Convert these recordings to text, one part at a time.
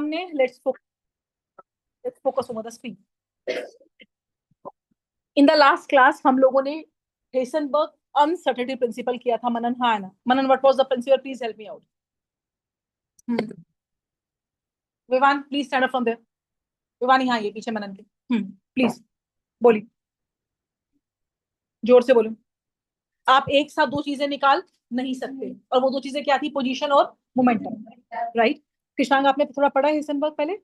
हमने let's focus over the screen. In the last class हम लोगों ने हेसनबर्ग अनसर्टेनिटी प्रिंसिपल किया था. मनन, हाँ ना? मनन, what was the principle? Please help me out. Vivaan, please stand up from there. Bhiwani, हाँ, ये पीछे मनन के. प्लीज बोली, जोर से बोलो. आप एक साथ दो चीजें निकाल नहीं सकते, और वो दो चीजें क्या थी? पोजीशन और मोमेंटम. राइट कृष्णांग, आपने थोड़ा पढ़ा है हेसनबर्ग पहले?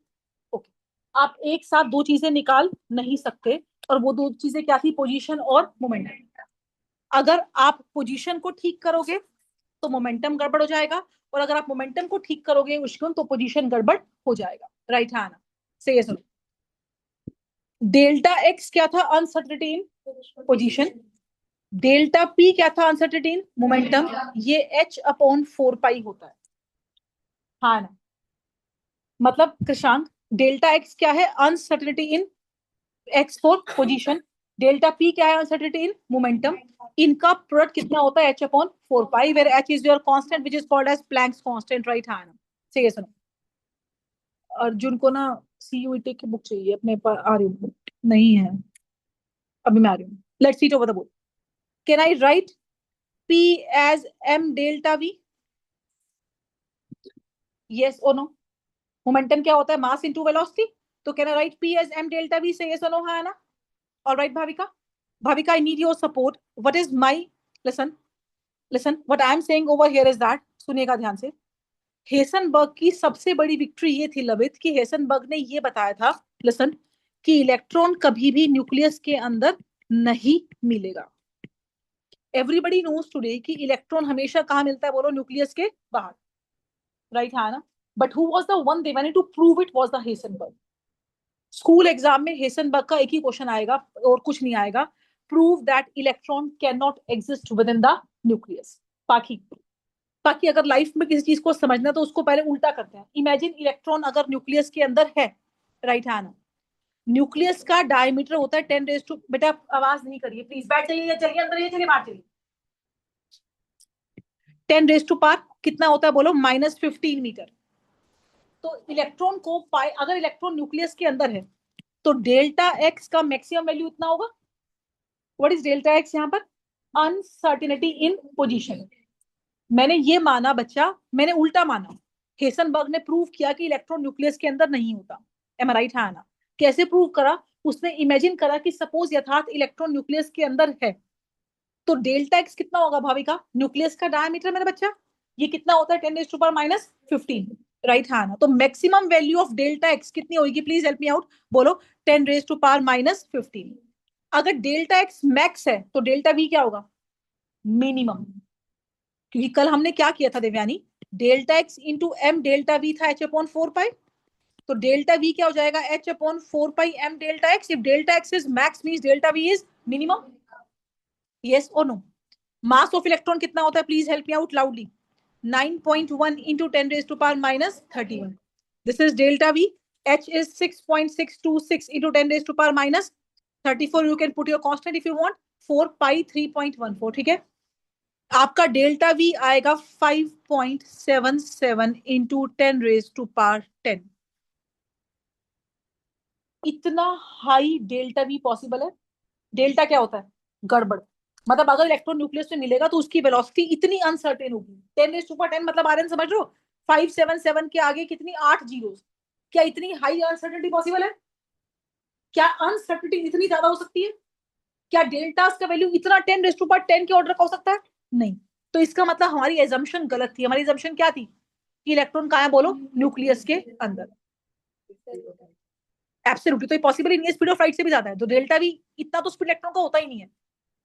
ओके. आप एक साथ दो चीजें निकाल नहीं सकते, और वो दो चीजें क्या थी? पोजीशन और मोमेंटम. अगर आप पोजीशन को ठीक करोगे तो मोमेंटम गड़बड़ हो जाएगा, और अगर आप मोमेंटम को ठीक करोगे उष्कुन, तो पोजीशन गड़बड़ हो जाएगा. राइट है ना? सही है. सुनो, डेल्टा एक्स क्या था? अनसर्टेनिटी इन पोजीशन. डेल्टा पी क्या था? Uncertainty in momentum. ये h/4 होता है. हाँ ना? मतलब कृषांक, डेल्टा एक्स क्या है? Uncertainty in X for position. Delta P क्या है? Uncertainty in momentum. इनका प्रोडक्ट कितना होता है? h/4, where h is your constant which is called as Planck's constant. Right है ना? सही है. सुनो, अर्जुन को ना सीयूईटी की बुक चाहिए, अपने पास आ रही हूँ. नहीं है, अभी मैं आ रही हूँ. Let's see it over the board. Can I write P as m delta v? Yes or no? Momentum क्या होता है? Mass into velocity. तो can I write P as m delta v? से yes or no है ना? Alright Bhavika. Bhavika, I need your support. What is my listen what I am saying over here is that, सुनिएगा ध्यान से. Heisenberg की सबसे बड़ी विक्ट्री ये थी लवित, कि हेसनबर्ग ने ये बताया था, लिसन, कि इलेक्ट्रॉन कभी भी न्यूक्लियस के अंदर नहीं मिलेगा. एवरीबडी नोज टुडे कि इलेक्ट्रॉन हमेशा कहाँ मिलता है? बोलो, न्यूक्लियस के बाहर. राइट है ना? But who was the one they wanted to prove it? Was the Heisenberg. School exam में हेसनबर्ग का एक ही क्वेश्चन आएगा और कुछ नहीं आएगा. Prove that electron can not exist within the nucleus. बाकी अगर लाइफ में किसी चीज को समझना तो उसको पहले उल्टा करते हैं. इमेजिन इलेक्ट्रॉन अगर न्यूक्लियस के अंदर है. राइट है ना? न्यूक्लियस का डायमीटर होता है 10⁻². बेटा आवाज नहीं करिए प्लीज, बैठ जाइए या चलिए अंदर, ये चलिए बाहर चलिए. 10⁻⁴ कितना होता है? बोलो, -15 मीटर. तो इलेक्ट्रॉन को अगर इलेक्ट्रॉन न्यूक्लियस के अंदर है तो डेल्टा एक्स का मैक्सिमम वैल्यू इतना होगा. व्हाट इज डेल्टा एक्स यहाँ पर? अनसर्टेनिटी इन पोजीशन. मैंने ये माना बच्चा, मैंने उल्टा माना. हेसनबर्ग ने प्रूव किया कि इलेक्ट्रॉन न्यूक्लियस के अंदर नहीं होता. एम आई राइट? है ना? कैसे प्रूव करा? उसने इमेजिन करा कि सपोज यथार्थ इलेक्ट्रॉन न्यूक्लियस के अंदर है, तो डेल्टा एक्स कितना होगा भाविका? न्यूक्लियस का डायमीटर मेरा बच्चा, ये कितना होता है? 10⁻⁻15. राइट है ना? तो maximum value of delta x कितनी होगी? Please help me out. बोलो, 10⁻⁻15. अगर डेल्टा एक्स मैक्स है तो डेल्टा वी क्या होगा? मिनिमम. क्योंकि कल हमने क्या किया था Devyani? Delta X into M delta V था h/4 तो डेल्टा वी क्या हो जाएगा? h/4 m delta x. If delta x is max means delta we is minimum. Yes और नो? मास ऑफ इलेक्ट्रॉन कितना होता है? Please help me out loudly. 9.1 into 10⁻31. This is delta V. H is 6.626 into 10⁻34. You can put your constant if you want. 4 pi 3.14. ठीक है? आपका delta V आएगा 5.77 into 10⁻10. इतना high delta V possible है. Delta क्या होता है? गड़बड़. मतलब अगर इलेक्ट्रॉन न्यूक्लियस में मिलेगा तो उसकी वेलोसिटी इतनी अनसर्टेन होगी. 10⁻10 मतलब आर्यन समझ लो, 577 के आगे कितनी? 8 जीरोस. क्या इतनी हाई अनसर्टेनिटी पॉसिबल है? क्या अनसर्टेनिटी इतनी ज्यादा हो सकती है? क्या डेल्टा का वैल्यू इतना 10⁻10 के ऑर्डर का हो सकता है? नहीं. तो इसका मतलब हमारी एजम्पशन गलत थी. हमारी एजम्पशन क्या थी? कि इलेक्ट्रॉन कहाँ है? बोलो, न्यूक्लियस के अंदर. एब्सोल्युटली. तो ये पॉसिबल ही नहीं है. स्पीड ऑफ लाइट से भी ज्यादा है. तो डेल्टा भी इतना तो स्पीड इलेक्ट्रॉन का होता ही नहीं है.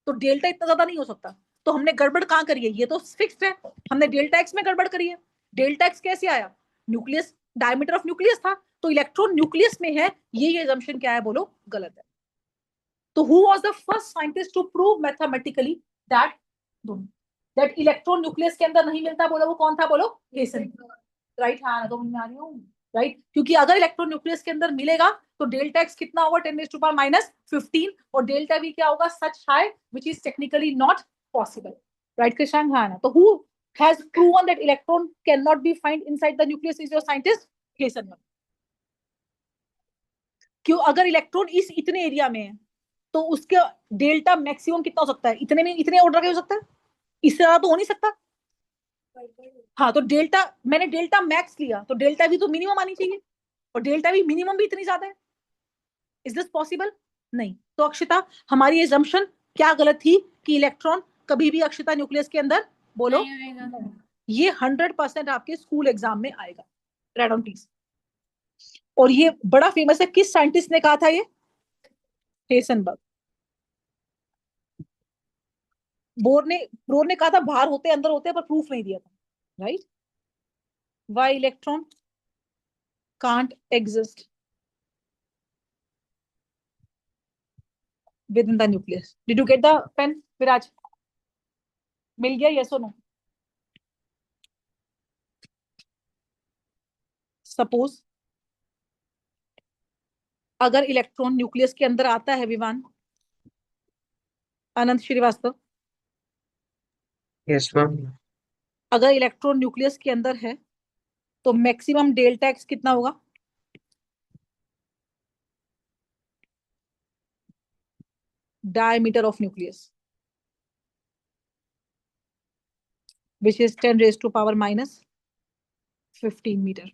तो डेल्टा इतना ज्यादा नहीं हो सकता. तो हमने गड़बड़ कहाँ करी है? ये तो फिक्स्ड है. हमने डेल्टा एक्स में गड़बड़ करी है. डेल्टा एक्स कैसे आया? न्यूक्लियस, डायमीटर ऑफ न्यूक्लियस था. तो इलेक्ट्रॉन न्यूक्लियस में है, ये assumption क्या है? बोलो, गलत है. तो who was the first scientist to prove mathematically that electron nucleus के अंदर नहीं मिलता? बोलो, वो कौन था? बोलो, हेसनबर्ग. राइट. हाँ, तो मैं आ रही हूँ. राइट. क्योंकि अगर इलेक्ट्रॉन न्यूक्लियस के अंदर मिलेगा तो डेल्टा एक्स कितना होगा? 10⁻⁻15. और डेल्टा वी क्या होगा? Such high which is technically not possible. Right Krishnang? हाँ ना? तो who has proven that electron cannot be found inside the nucleus is your scientist? Heisenberg. क्यों? अगर इलेक्ट्रॉन इस इतने एरिया में है तो उसका डेल्टा मैक्सिमम कितना हो सकता है? इतने में, इतने ऑर्डर का हो सकता है, इससे ज्यादा तो हो नहीं सकता। हाँ, तो डेल्टा, मैंने डेल्टा मैक्स लिया तो डेल्टा भी तो मिनिमम आनी चाहिए, और डेल्टा भी मिनिमम भी इतनी ज्यादा है। Is this possible? नहीं। तो अक्षिता, हमारी एजम्पशन क्या गलत थी कि इलेक्ट्रॉन कभी भी अक्षिता न्यूक्लियस के अंदर, बोलो, नहीं। ये 100% आपके स्कूल एग्जाम में आएगा। Right on please. और ये बड़ा फेमस है, किस साइंटिस्ट ने कहा था ये? हेसनबर्ग। बोर ने कहा था बाहर होते अंदर होते, पर प्रूफ नहीं दिया था। Right? Why electron can't exist within the nucleus. Did you get the pen Viraj? मिल गया? यस और नो? सपोज अगर इलेक्ट्रॉन न्यूक्लियस के अंदर आता है, विवान, अनंत श्रीवास्तव, यस मैम। अगर इलेक्ट्रॉन न्यूक्लियस के अंदर है तो मैक्सिमम डेल्टा एक्स कितना होगा? Diameter of nucleus, which is 10 raised to power minus 15 meter.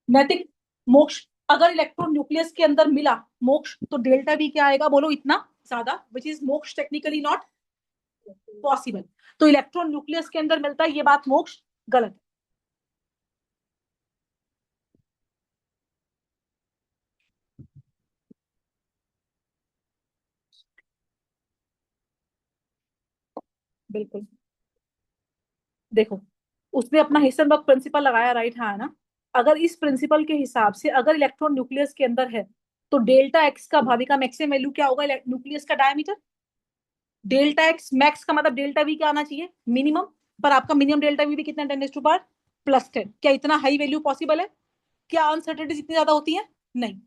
नैतिक, मोक्ष, अगर इलेक्ट्रॉन न्यूक्लियस के अंदर मिला मोक्ष, तो डेल्टा भी क्या आएगा बोलो? इतना ज्यादा, विच इज मोक्ष टेक्निकली नॉट पॉसिबल। तो इलेक्ट्रॉन न्यूक्लियस के अंदर मिलता है, ये बात मोक्ष गलत है। बिल्कुल। देखो, उसने अपना हिसेनबर्ग प्रिंसिपल लगाया, राइट? हाँ, है ना? अगर इस प्रिंसिपल के हिसाब से अगर इलेक्ट्रॉन न्यूक्लियस के अंदर है तो डेल्टा एक्स का भाविका मैक्सिमम वैल्यू क्या होगा? न्यूक्लियस का डायमीटर। डेल्टा एक्स मैक्स का मतलब डेल्टा वी क्या आना चाहिए? मिनिमम। पर आपका मिनिमम डेल्टा वी भी कितना? 10⁻⁻10। क्या इतना हाई वैल्यू पॉसिबल है? क्या अनसर्टेनिटीज इतनी ज्यादा होती है? नहीं।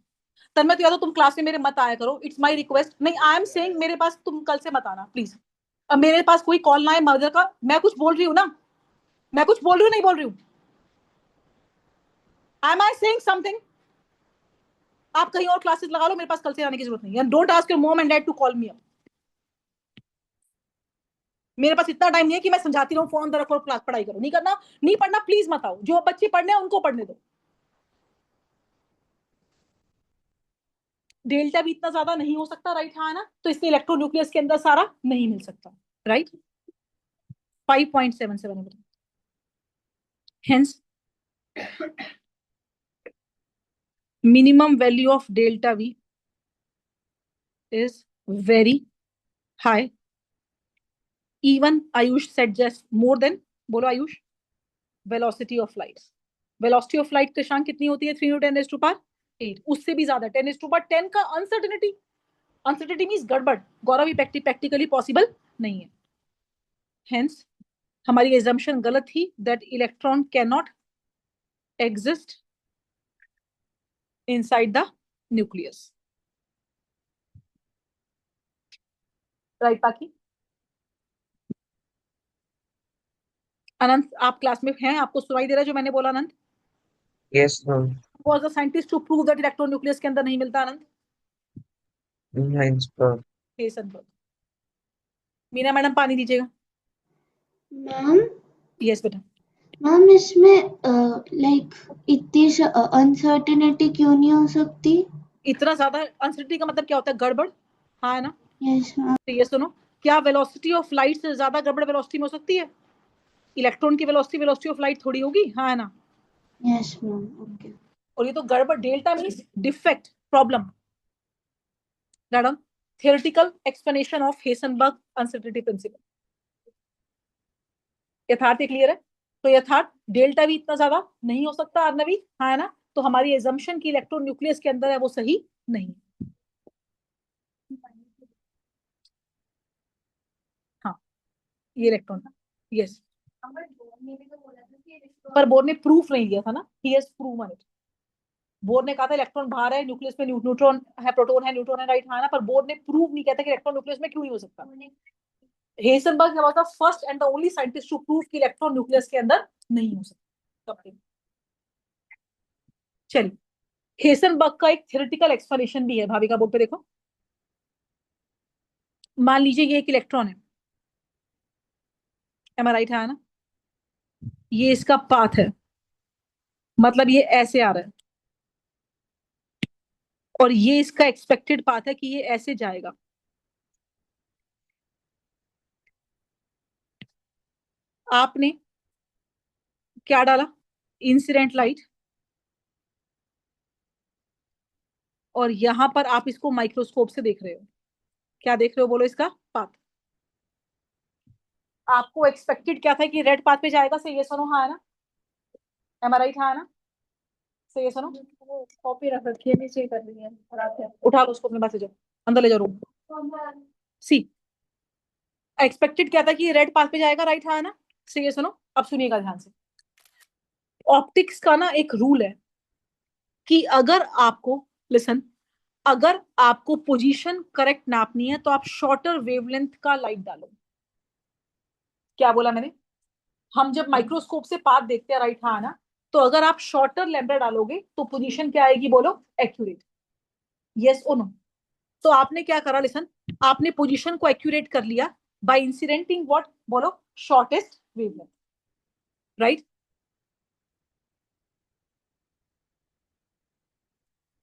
तन्मय, तो या तो तुम क्लास में मेरे मत आया करो, इट्स माय रिक्वेस्ट। नहीं, आई एम सेइंग मेरे पास तुम कल से मत आना प्लीज। अब मेरे पास कोई कॉल ना है मदर का, मैं कुछ बोल रही हूँ ना, मैं कुछ बोल रही हूँ, नहीं बोल रही हूँ? Am I saying something? आप कहीं और क्लासेस लगा लो, मेरे पास कल से आने की जरूरत नहीं है। Don't ask your mom and dad to call me up. मेरे पास इतना टाइम नहीं है कि मैं समझाती रहूं, फोन अंदर रखो, क्लास पढ़ाई करो। नहीं करना, नहीं पढ़ना, प्लीज मत आओ। जो बच्चे पढ़ने हैं उनको पढ़ने दो। डेल्टा भी इतना ज्यादा नहीं हो सकता, राइट? हाँ ना? तो इसलिए इलेक्ट्रोन्यूक्लियस के अंदर सारा नहीं मिल सकता, right? 5.77। Hence minimum value of delta V is very high. Even Ayush said just more than, बोलो Ayush, velocity of light. Velocity of light कृषांक कितनी होती है? 3 × 10⁸8। उससे भी ज्यादा 10⁻10 का अनसर्टेनिटी। अनसर्टेनिटी मीन्स गड़बड़। गौरव, प्रैक्टिकली पॉसिबल नहीं है। हेंस हमारी एजम्पशन गलत थी that electron can not exist inside the nucleus. Right? बाकी अनंत, आप क्लास में हैं? आपको सुनाई दे रहा है जो मैंने बोला? Anant, yes ma'am. was the scientist to prove that electron nucleus के अंदर नहीं मिलता? अनंत? हाइंसबर्ग। हेसनबर्ग। मीना मैडम, पानी दीजिएगा। मैम यस बेटा। मैम इसमें लाइक इतनी अनसर्टेनिटी क्यों नहीं हो सकती? इतना ज्यादा अनसर्टेनिटी का मतलब क्या होता है? गड़बड़। हाँ, है ना? Yes ma'am. तो ये सुनो, क्या वेलोसिटी ऑफ लाइट से ज्यादा गड़बड़ वेलोसिटी में हो सकती है? इलेक्ट्रॉन की वेलोसिटी वेलोसिटी ऑफ लाइट थोड़ी होगी, हाँ, है ना? Yes ma'am. ओके। और ये तो गड़बड़, delta means defect, problem. Madam, theoretical explanation of Heisenberg uncertainty principle. यथार्थ क्लियर है? तो यथार्थ डेल्टा भी इतना ज्यादा नहीं हो सकता अर्नवी, हाँ है ना? तो हमारी एजम्पशन की इलेक्ट्रॉन न्यूक्लियस के अंदर है वो सही नहीं। हाँ ये इलेक्ट्रॉन था, यस। पर बोर ने प्रूफ नहीं दिया था ना, he has proven it. Bore ने कहा था इलेक्ट्रॉन बाहर है, न्यूक्लियस में न्यूट्रॉन है, प्रोटॉन है, न्यूट्रॉन है, राइट, हाँ ना? पर बोर ने प्रूव नहीं किया था कि इलेक्ट्रॉन न्यूक्लियस में क्यों नहीं हो सकता। Heisenberg was the first and the only scientist to prove कि इलेक्ट्रॉन न्यूक्लियस के अंदर नहीं हो सकता। चलिए, हेसनबर्ग का एक थ्योरेटिकल एक्सप्लेनेशन भी है, भाभी का बोर्ड पे देखो। मान लीजिए ये एक इलेक्ट्रॉन है, एम आई राइट, है ना? ये इसका पाथ है, मतलब ये ऐसे आ रहा है, और ये इसका एक्सपेक्टेड पाथ है कि ये ऐसे जाएगा। आपने क्या डाला? इंसिडेंट लाइट, और यहां पर आप इसको माइक्रोस्कोप से देख रहे हो। क्या देख रहे हो बोलो? इसका पाथ। आपको एक्सपेक्टेड क्या था कि रेड पाथ पे जाएगा, से ये सुनो, हाँ है ना? एम आई राइट, हाँ है ना? से ये सुनो, कॉपी रख रखी है, नीचे कर ली है, उठा लो उसको अपने पास, ले जाओ अंदर, ले जाओ रूम। सी, एक्सपेक्टेड क्या था कि रेड पाथ पे जाएगा, राइट, हाँ है ना? से ये सुनो, अब सुनिएगा ध्यान से। ऑप्टिक्स का ना एक रूल है कि अगर आपको, लिसन, अगर आपको पोजीशन करेक्ट नापनी है तो आप शॉर्टर वेवलेंथ का लाइट डालो। क्या बोला मैंने? हम जब माइक्रोस्कोप से पाथ देखते हैं, राइट, हाँ ना? तो अगर आप शॉर्टर लैम्डा डालोगे तो पोजीशन क्या आएगी बोलो? एक्यूरेट। यस और नो? तो आपने क्या करा, लिसन, आपने पोजीशन को एक्यूरेट कर लिया बाय इंसिडेंटिंग व्हाट बोलो? Shortest wavelength, right?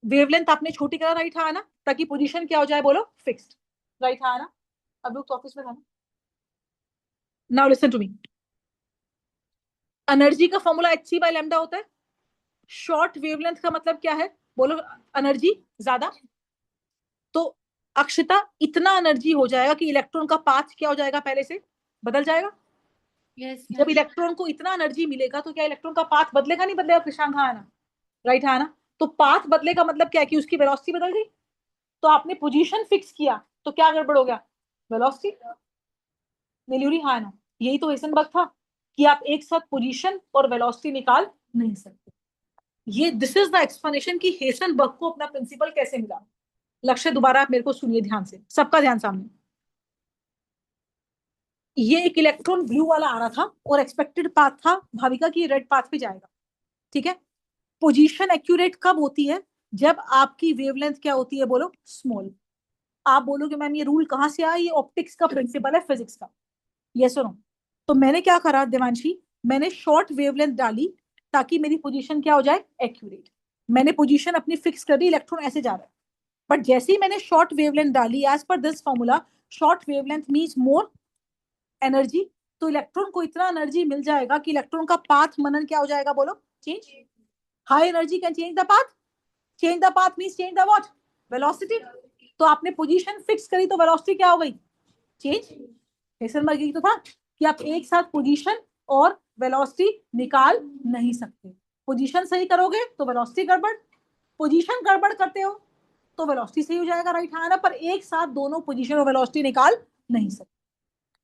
वेवलेंथ आपने छोटी करा, राइट, हाँ ना? ताकि पोजीशन क्या हो जाए बोलो? फिक्स्ड, राइट, हाँ ना? अब लोग तो ऑफिस में था ना। Now listen to me, energy का फॉर्मूला hc बाय लैम्डा होता है। शॉर्ट वेवलेंथ का मतलब क्या है बोलो? एनर्जी ज्यादा। तो अक्षता, इतना एनर्जी हो जाएगा कि इलेक्ट्रॉन का पाथ क्या हो जाएगा? पहले से बदल जाएगा। Yes, जब इलेक्ट्रॉन को इतना एनर्जी मिलेगा तो क्या इलेक्ट्रॉन का पाथ बदलेगा? नहीं बदलेगा, कृष्णांक, हाँ है ना? राइट, हाँ ना? तो पाथ बदलेगा मतलब क्या? कि उसकी वेलोसिटी बदल गई। तो आपने पोजीशन फिक्स किया तो क्या गड़बड़ हो गया? वेलोसिटी नीलूरी, हाँ है ना? यही तो हेसनबर्ग था कि आप एक साथ पोजीशन और वेलोसिटी निकाल नहीं सकते। ये दिस इज द एक्सप्लेनेशन कि हेसनबर्ग को अपना प्रिंसिपल कैसे मिला। लक्ष्य, दोबारा आप मेरे को सुनिए ध्यान से, सबका ध्यान सामने। ये एक इलेक्ट्रॉन ब्लू वाला आ रहा था और एक्सपेक्टेड पाथ था भाविका की रेड पाथ पे जाएगा, ठीक है? पोजीशन एक्यूरेट कब होती है? जब आपकी वेवलेंथ क्या होती है बोलो? स्मॉल। आप बोलोगे मैम ये रूल कहां से आया? ये ऑप्टिक्स का प्रिंसिपल है, फिजिक्स का। यस और नो? तो मैंने क्या करा देवांशी, मैंने शॉर्ट वेवलेंथ डाली ताकि मेरी पोजीशन क्या हो जाए? एक्यूरेट। मैंने पोजीशन अपनी फिक्स कर दी, इलेक्ट्रॉन ऐसे जा रहा है। बट जैसे ही मैंने शॉर्ट वेवलेंथ डाली, एज पर this formula, short wavelength means more energy, तो इलेक्ट्रॉन को इतना एनर्जी मिल जाएगा कि इलेक्ट्रॉन का पाथ मनन क्या हो जाएगा बोलो? Change. High energy can change the path, change the path means change the what? Velocity. तो आपने पोजीशन फिक्स करी तो वेलोसिटी क्या हो गई? चेंज। हेसनबर्ग की तो था कि आप एक साथ पोजीशन और वेलोसिटी निकाल नहीं सकते। पोजीशन सही करोगे तो वेलोसिटी गड़बड़, पोजीशन गड़बड़ करते हो तो वेलोसिटी सही हो जाएगा, राइट, हाँ ना? पर एक साथ दोनों पोजीशन और वेलोसिटी निकाल नहीं सकते।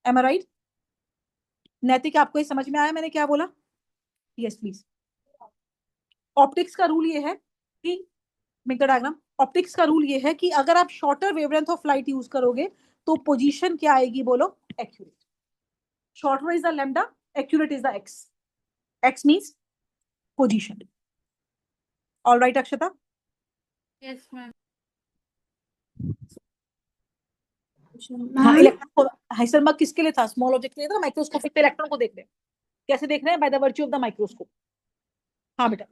एम आई राइट? नैतिक, आपको ये समझ में आया मैंने क्या बोला? Yes please. ऑप्टिक्स का रूल ये है कि, मेक द डायग्राम। ऑप्टिक्स का रूल ये है कि अगर आप shorter wavelength of light use करोगे तो पोजीशन क्या आएगी बोलो? Accurate. Shorter is the lambda, accurate is the x. X means position. All right Akshata? yes, ma'am. हाँ, Ma'am, इलेक्ट्रॉन हाइसेनबर्ग किसके लिए था? स्मॉल ऑब्जेक्ट के लिए था। माइक्रोस्कोपिक पे इलेक्ट्रॉन को देख रहे हैं, कैसे देख रहे हैं? By the virtue of the microscope. हाँ बेटा।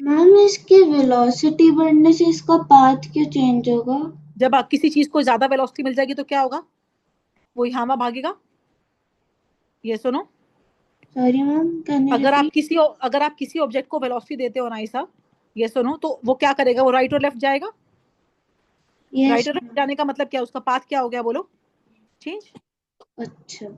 मैम इसकी वेलोसिटी बढ़ने से इसका पाथ क्यों चेंज होगा? जब आप किसी चीज को ज्यादा वेलोसिटी मिल जाएगी तो क्या होगा? वो यहाँ वहां भागेगा। ये सुनो, sorry ma'am, can you repeat? अगर आप किसी ऑब्जेक्ट को वेलोसिटी देते हो ना ऐसा, ये सुनो, तो वो क्या करेगा? वो राइट और लेफ्ट जाएगा। यस राइट जाने का मतलब क्या, उसका पाथ क्या हो गया बोलो, चेंज। अच्छा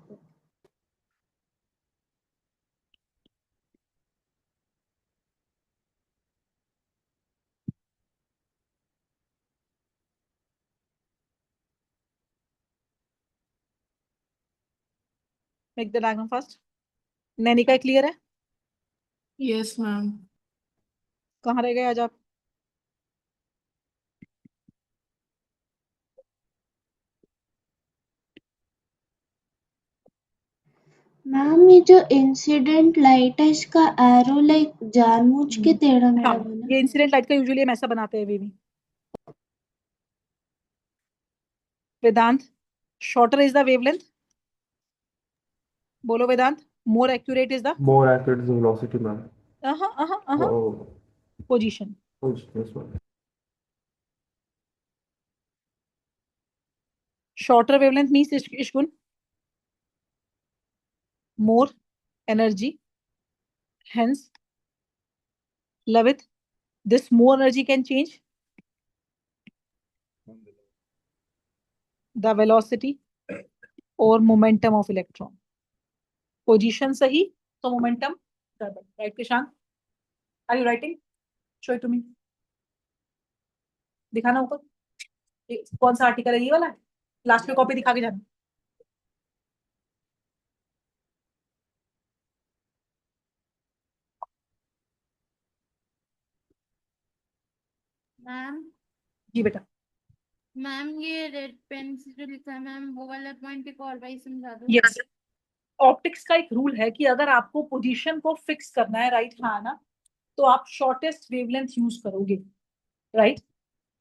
make the diagram first. Nainika clear है? Yes ma'am. कहाँ रह गए आज आप? मैम, ये जो इंसिडेंट लाइट है इसका एरो लाइक जानबूझ के टेढ़ा मेढ़ा हाँ, बना। ये इंसिडेंट लाइट का यूजुअली हम ऐसा बनाते हैं भी। Vedant, shorter is the wavelength, बोलो Vedant. More accurate is the More accurate is the velocity, ma'am. Oh, position. yes, ma'am. Shorter wavelength means Ishgun more energy, hence Lavit, this more energy can change the velocity or momentum of electron. Position सही तो momentum गड़बड़, right Kishan? Are you writing? Show it to me. दिखाना ऊपर, कौन सा article है, ये वाला? लास्ट में कॉपी दिखा के जाना। मैम जी बेटा। मैम ये रेड पेन से जो लिखा है मैम वो वाला पॉइंट एक और बार समझा दो। यस, ऑप्टिक्स का एक रूल है कि अगर आपको पोजीशन को फिक्स करना है, राइट हाँ ना, तो आप शॉर्टेस्ट वेवलेंथ यूज करोगे, राइट?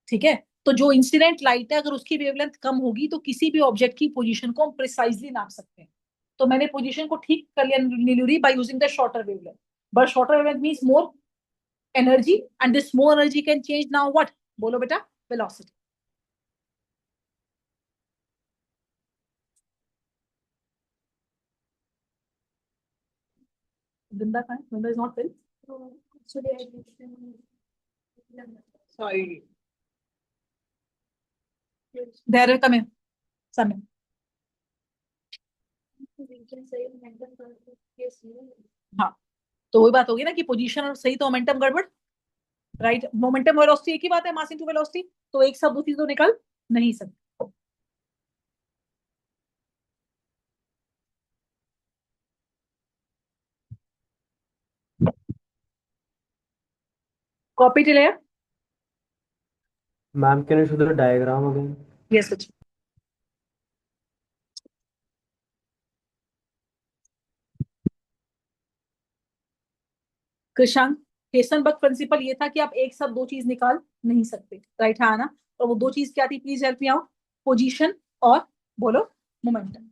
ठीक है, तो जो इंसिडेंट लाइट है अगर उसकी वेवलेंथ कम होगी तो किसी भी ऑब्जेक्ट की पोजीशन को हम प्रिसाइजली नाप सकते हैं। तो मैंने पोजीशन को ठीक कर लिया Niluri by using the shorter wavelength, but shorter wavelength means more energy and this more energy can change now what, बोलो बेटा, वेलोसिटी। वृंदा कहाँ है? Vrinda is not well, sorry. धैर्य कम है समय। हाँ, तो वही बात होगी ना कि पोजीशन और सही तो मोमेंटम गड़बड़, राइट? मोमेंटम वेलोसिटी एक ही बात है, मास इनटू वेलोसिटी, तो एक सब दूसरी तो निकल नहीं सकती। कॉपी टिल है? Ma'am, can you show the diagram again? Yes such. Krishank, Heisenberg principle ये था कि आप एक साथ दो चीज निकाल नहीं सकते, राइट हाँ ना? और वो दो चीज क्या थी, please help me out, position और बोलो मोमेंटम।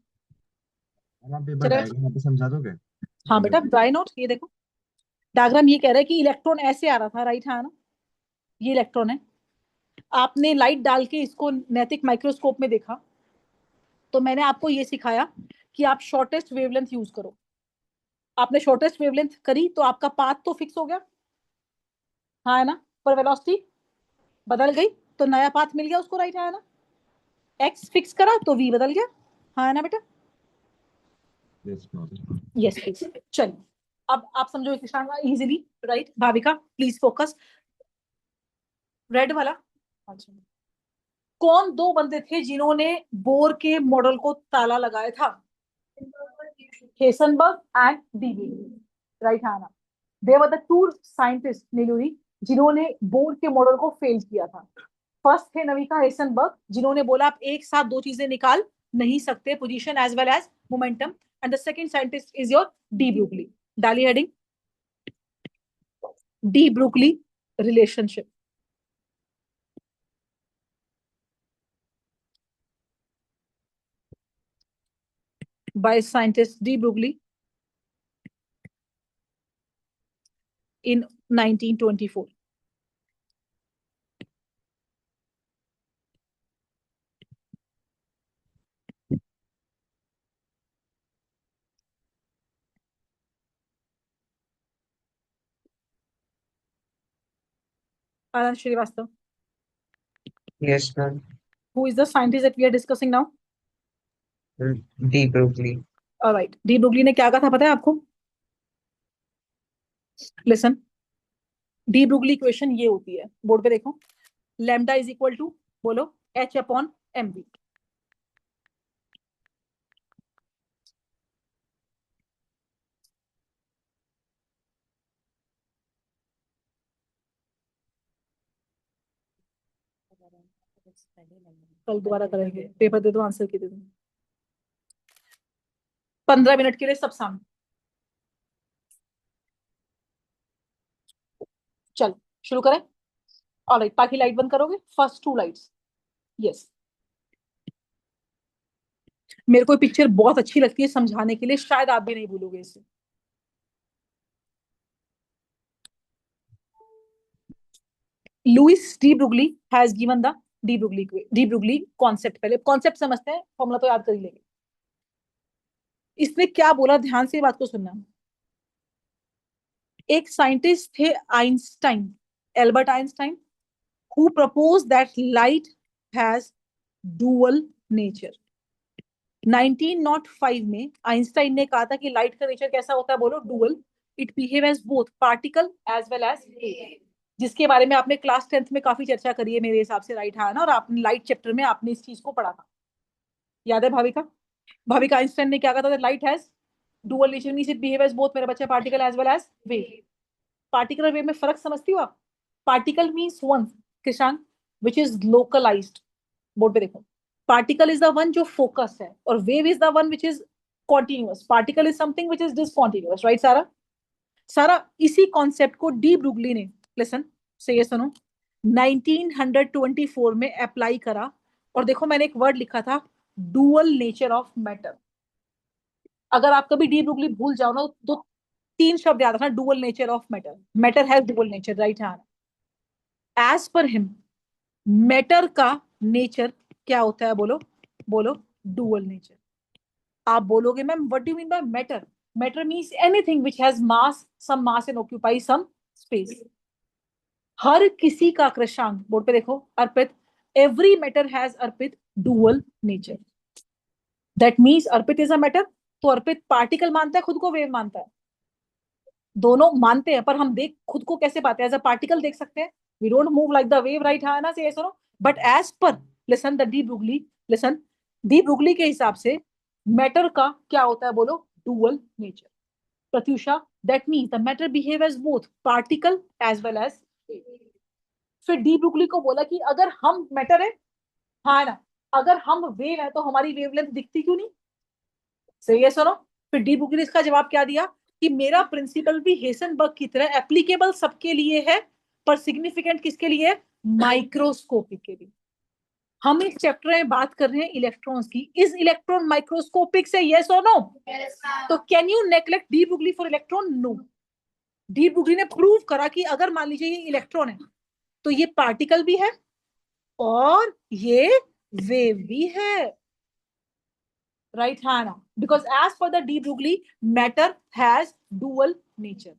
आप एक बार डायग्राम आप समझा दोगे? हाँ बेटा, ड्राई नोट, ये देखो डायग्राम ये कह रहा है कि इलेक्ट्रॉन ऐसे आ रहा था, राइट हाँ ना, ये इलेक्ट्रॉन है, आपने लाइट डाल के इसको नैतिक माइक्रोस्कोप में देखा, तो मैंने आपको ये सिखाया कि आप शॉर्टेस्ट वेवलेंथ यूज करो। आपने शॉर्टेस्ट वेवलेंथ करी तो आपका पाथ तो फिक्स हो गया, हाँ है ना, पर वेलोसिटी बदल गई तो नया पाथ मिल गया उसको, राइट है ना? एक्स फिक्स करा तो वी बदल गया, हाँ है ना बेटा? Yes please. चलिए अब आप समझो easily, right? Bhavika please focus, red वाला। अच्छा, कौन दो बंदे थे जिन्होंने बोर के मॉडल को ताला लगाया था? हेसनबर्ग एंड डीबी, राइट है ना? दे वर द टू साइंटिस्ट नीलूरी जिन्होंने बोर के मॉडल को फेल किया था। फर्स्ट थे नविका हेसनबर्ग जिन्होंने बोला आप एक साथ दो चीजें निकाल नहीं सकते, position as well as momentum, and the second scientist is your de Broglie. डाली heading, de Broglie relationship. by scientist D. Broglie in 1924. Anand Srivastava. Yes, ma'am. Who is the scientist that we are discussing now? De Broglie. Alright, de Broglie ने क्या कहा था पता है आपको? Listen, de Broglie equation ये होती है, बोर्ड पे देखो, लैम्डा इज इक्वल टू, बोलो, एच अपॉन एम वी। कल दोबारा करेंगे, पेपर दे दो, आंसर की दे दो, 15 मिनट के लिए सब सामने। चलो शुरू करें। ऑलराइट, बाकी लाइट बंद करोगे, फर्स्ट 2 लाइट्स। यस, मेरे को पिक्चर बहुत अच्छी लगती है समझाने के लिए, शायद आप भी नहीं भूलोगे इसे। Louis de Broglie has given the de Broglie concept. पहले कॉन्सेप्ट समझते हैं, फॉर्मूला तो याद कर ही लेंगे। इसने क्या बोला, ध्यान से बात को सुनना। एक साइंटिस्ट थे Einstein, Albert Einstein, who proposed that light has dual nature। 1905 में आइंस्टाइन ने कहा था कि लाइट का नेचर कैसा होता है, बोलो, dual. It behave as both particle as well as wave, जिसके बारे में आपने क्लास 10th में काफी चर्चा करी है मेरे हिसाब से, राइट है ना? और आपने लाइट चैप्टर में आपने इस चीज को पढ़ा था, याद है भाविका आइंस्टाइन ने क्या कहा था? Light has dual nature, means it behave as both, मेरे बच्चे, particle as well as wave. Particle और वेव में फर्क समझती हो आप? पार्टिकल मींस वन, किसान, विच इज लोकलाइज्ड। बोर्ड पे देखो, पार्टिकल इज द वन जो फोकस है, और wave is the one which is continuous. Particle is something which is discontinuous, right सारा इसी कॉन्सेप्ट को डी ब्रुगली ने, लिसन से ये सुनो, 1924 में अप्लाई करा। और देखो मैंने एक वर्ड लिखा था, डुअल नेचर ऑफ मैटर। अगर आप कभी डी ब्रुगली भूल जाओ ना, तो 3 शब्द याद रखना, dual nature of matter. Matter has dual nature, right hand. As per him, matter का नेचर क्या होता है, बोलो, डुअल नेचर। आप बोलोगे ma'am what do you mean by matter? Matter means anything which has mass, some mass and occupy some space. हर किसी का, कृषांक, बोर्ड पे देखो, Arpit, every matter has, Arpit, dual nature. That means Arpit is a matter. तो Arpit particle मानता है खुद को, वेव मानता है? दोनों मानते हैं, पर हम देख खुद को कैसे पाते हैं? एज अ पार्टिकल देख सकते हैं, we don't move like the wave, right है ना? से ये सुनो, but as per, listen, the de Broglie, listen, de Broglie के हिसाब से मैटर का क्या होता है, बोलो, dual nature. Pratyusha, that means the matter behave as both particle as well as. फिर डी ब्रुगली को बोला कि अगर हम मैटर है, हाँ ना, अगर हम वेव है तो हमारी वेवलेंथ दिखती क्यों नहीं? सही है, सुनो। फिर डी ब्रुगली ने इसका जवाब क्या दिया कि मेरा प्रिंसिपल भी हेसनबर्ग की तरह एप्लीकेबल सबके लिए है, पर सिग्निफिकेंट किसके लिए है? माइक्रोस्कोपिक के लिए। हम इस चैप्टर में बात कर रहे हैं इलेक्ट्रॉन्स की। इज इलेक्ट्रॉन माइक्रोस्कोपिक से, यस और नो? तो can you neglect de Broglie for electron? No. De Broglie ने प्रूव करा कि अगर मान लीजिए ये इलेक्ट्रॉन है, तो ये पार्टिकल भी है और ये वेव भी है, right, Hannah? Because as per the de Broglie, matter has dual nature,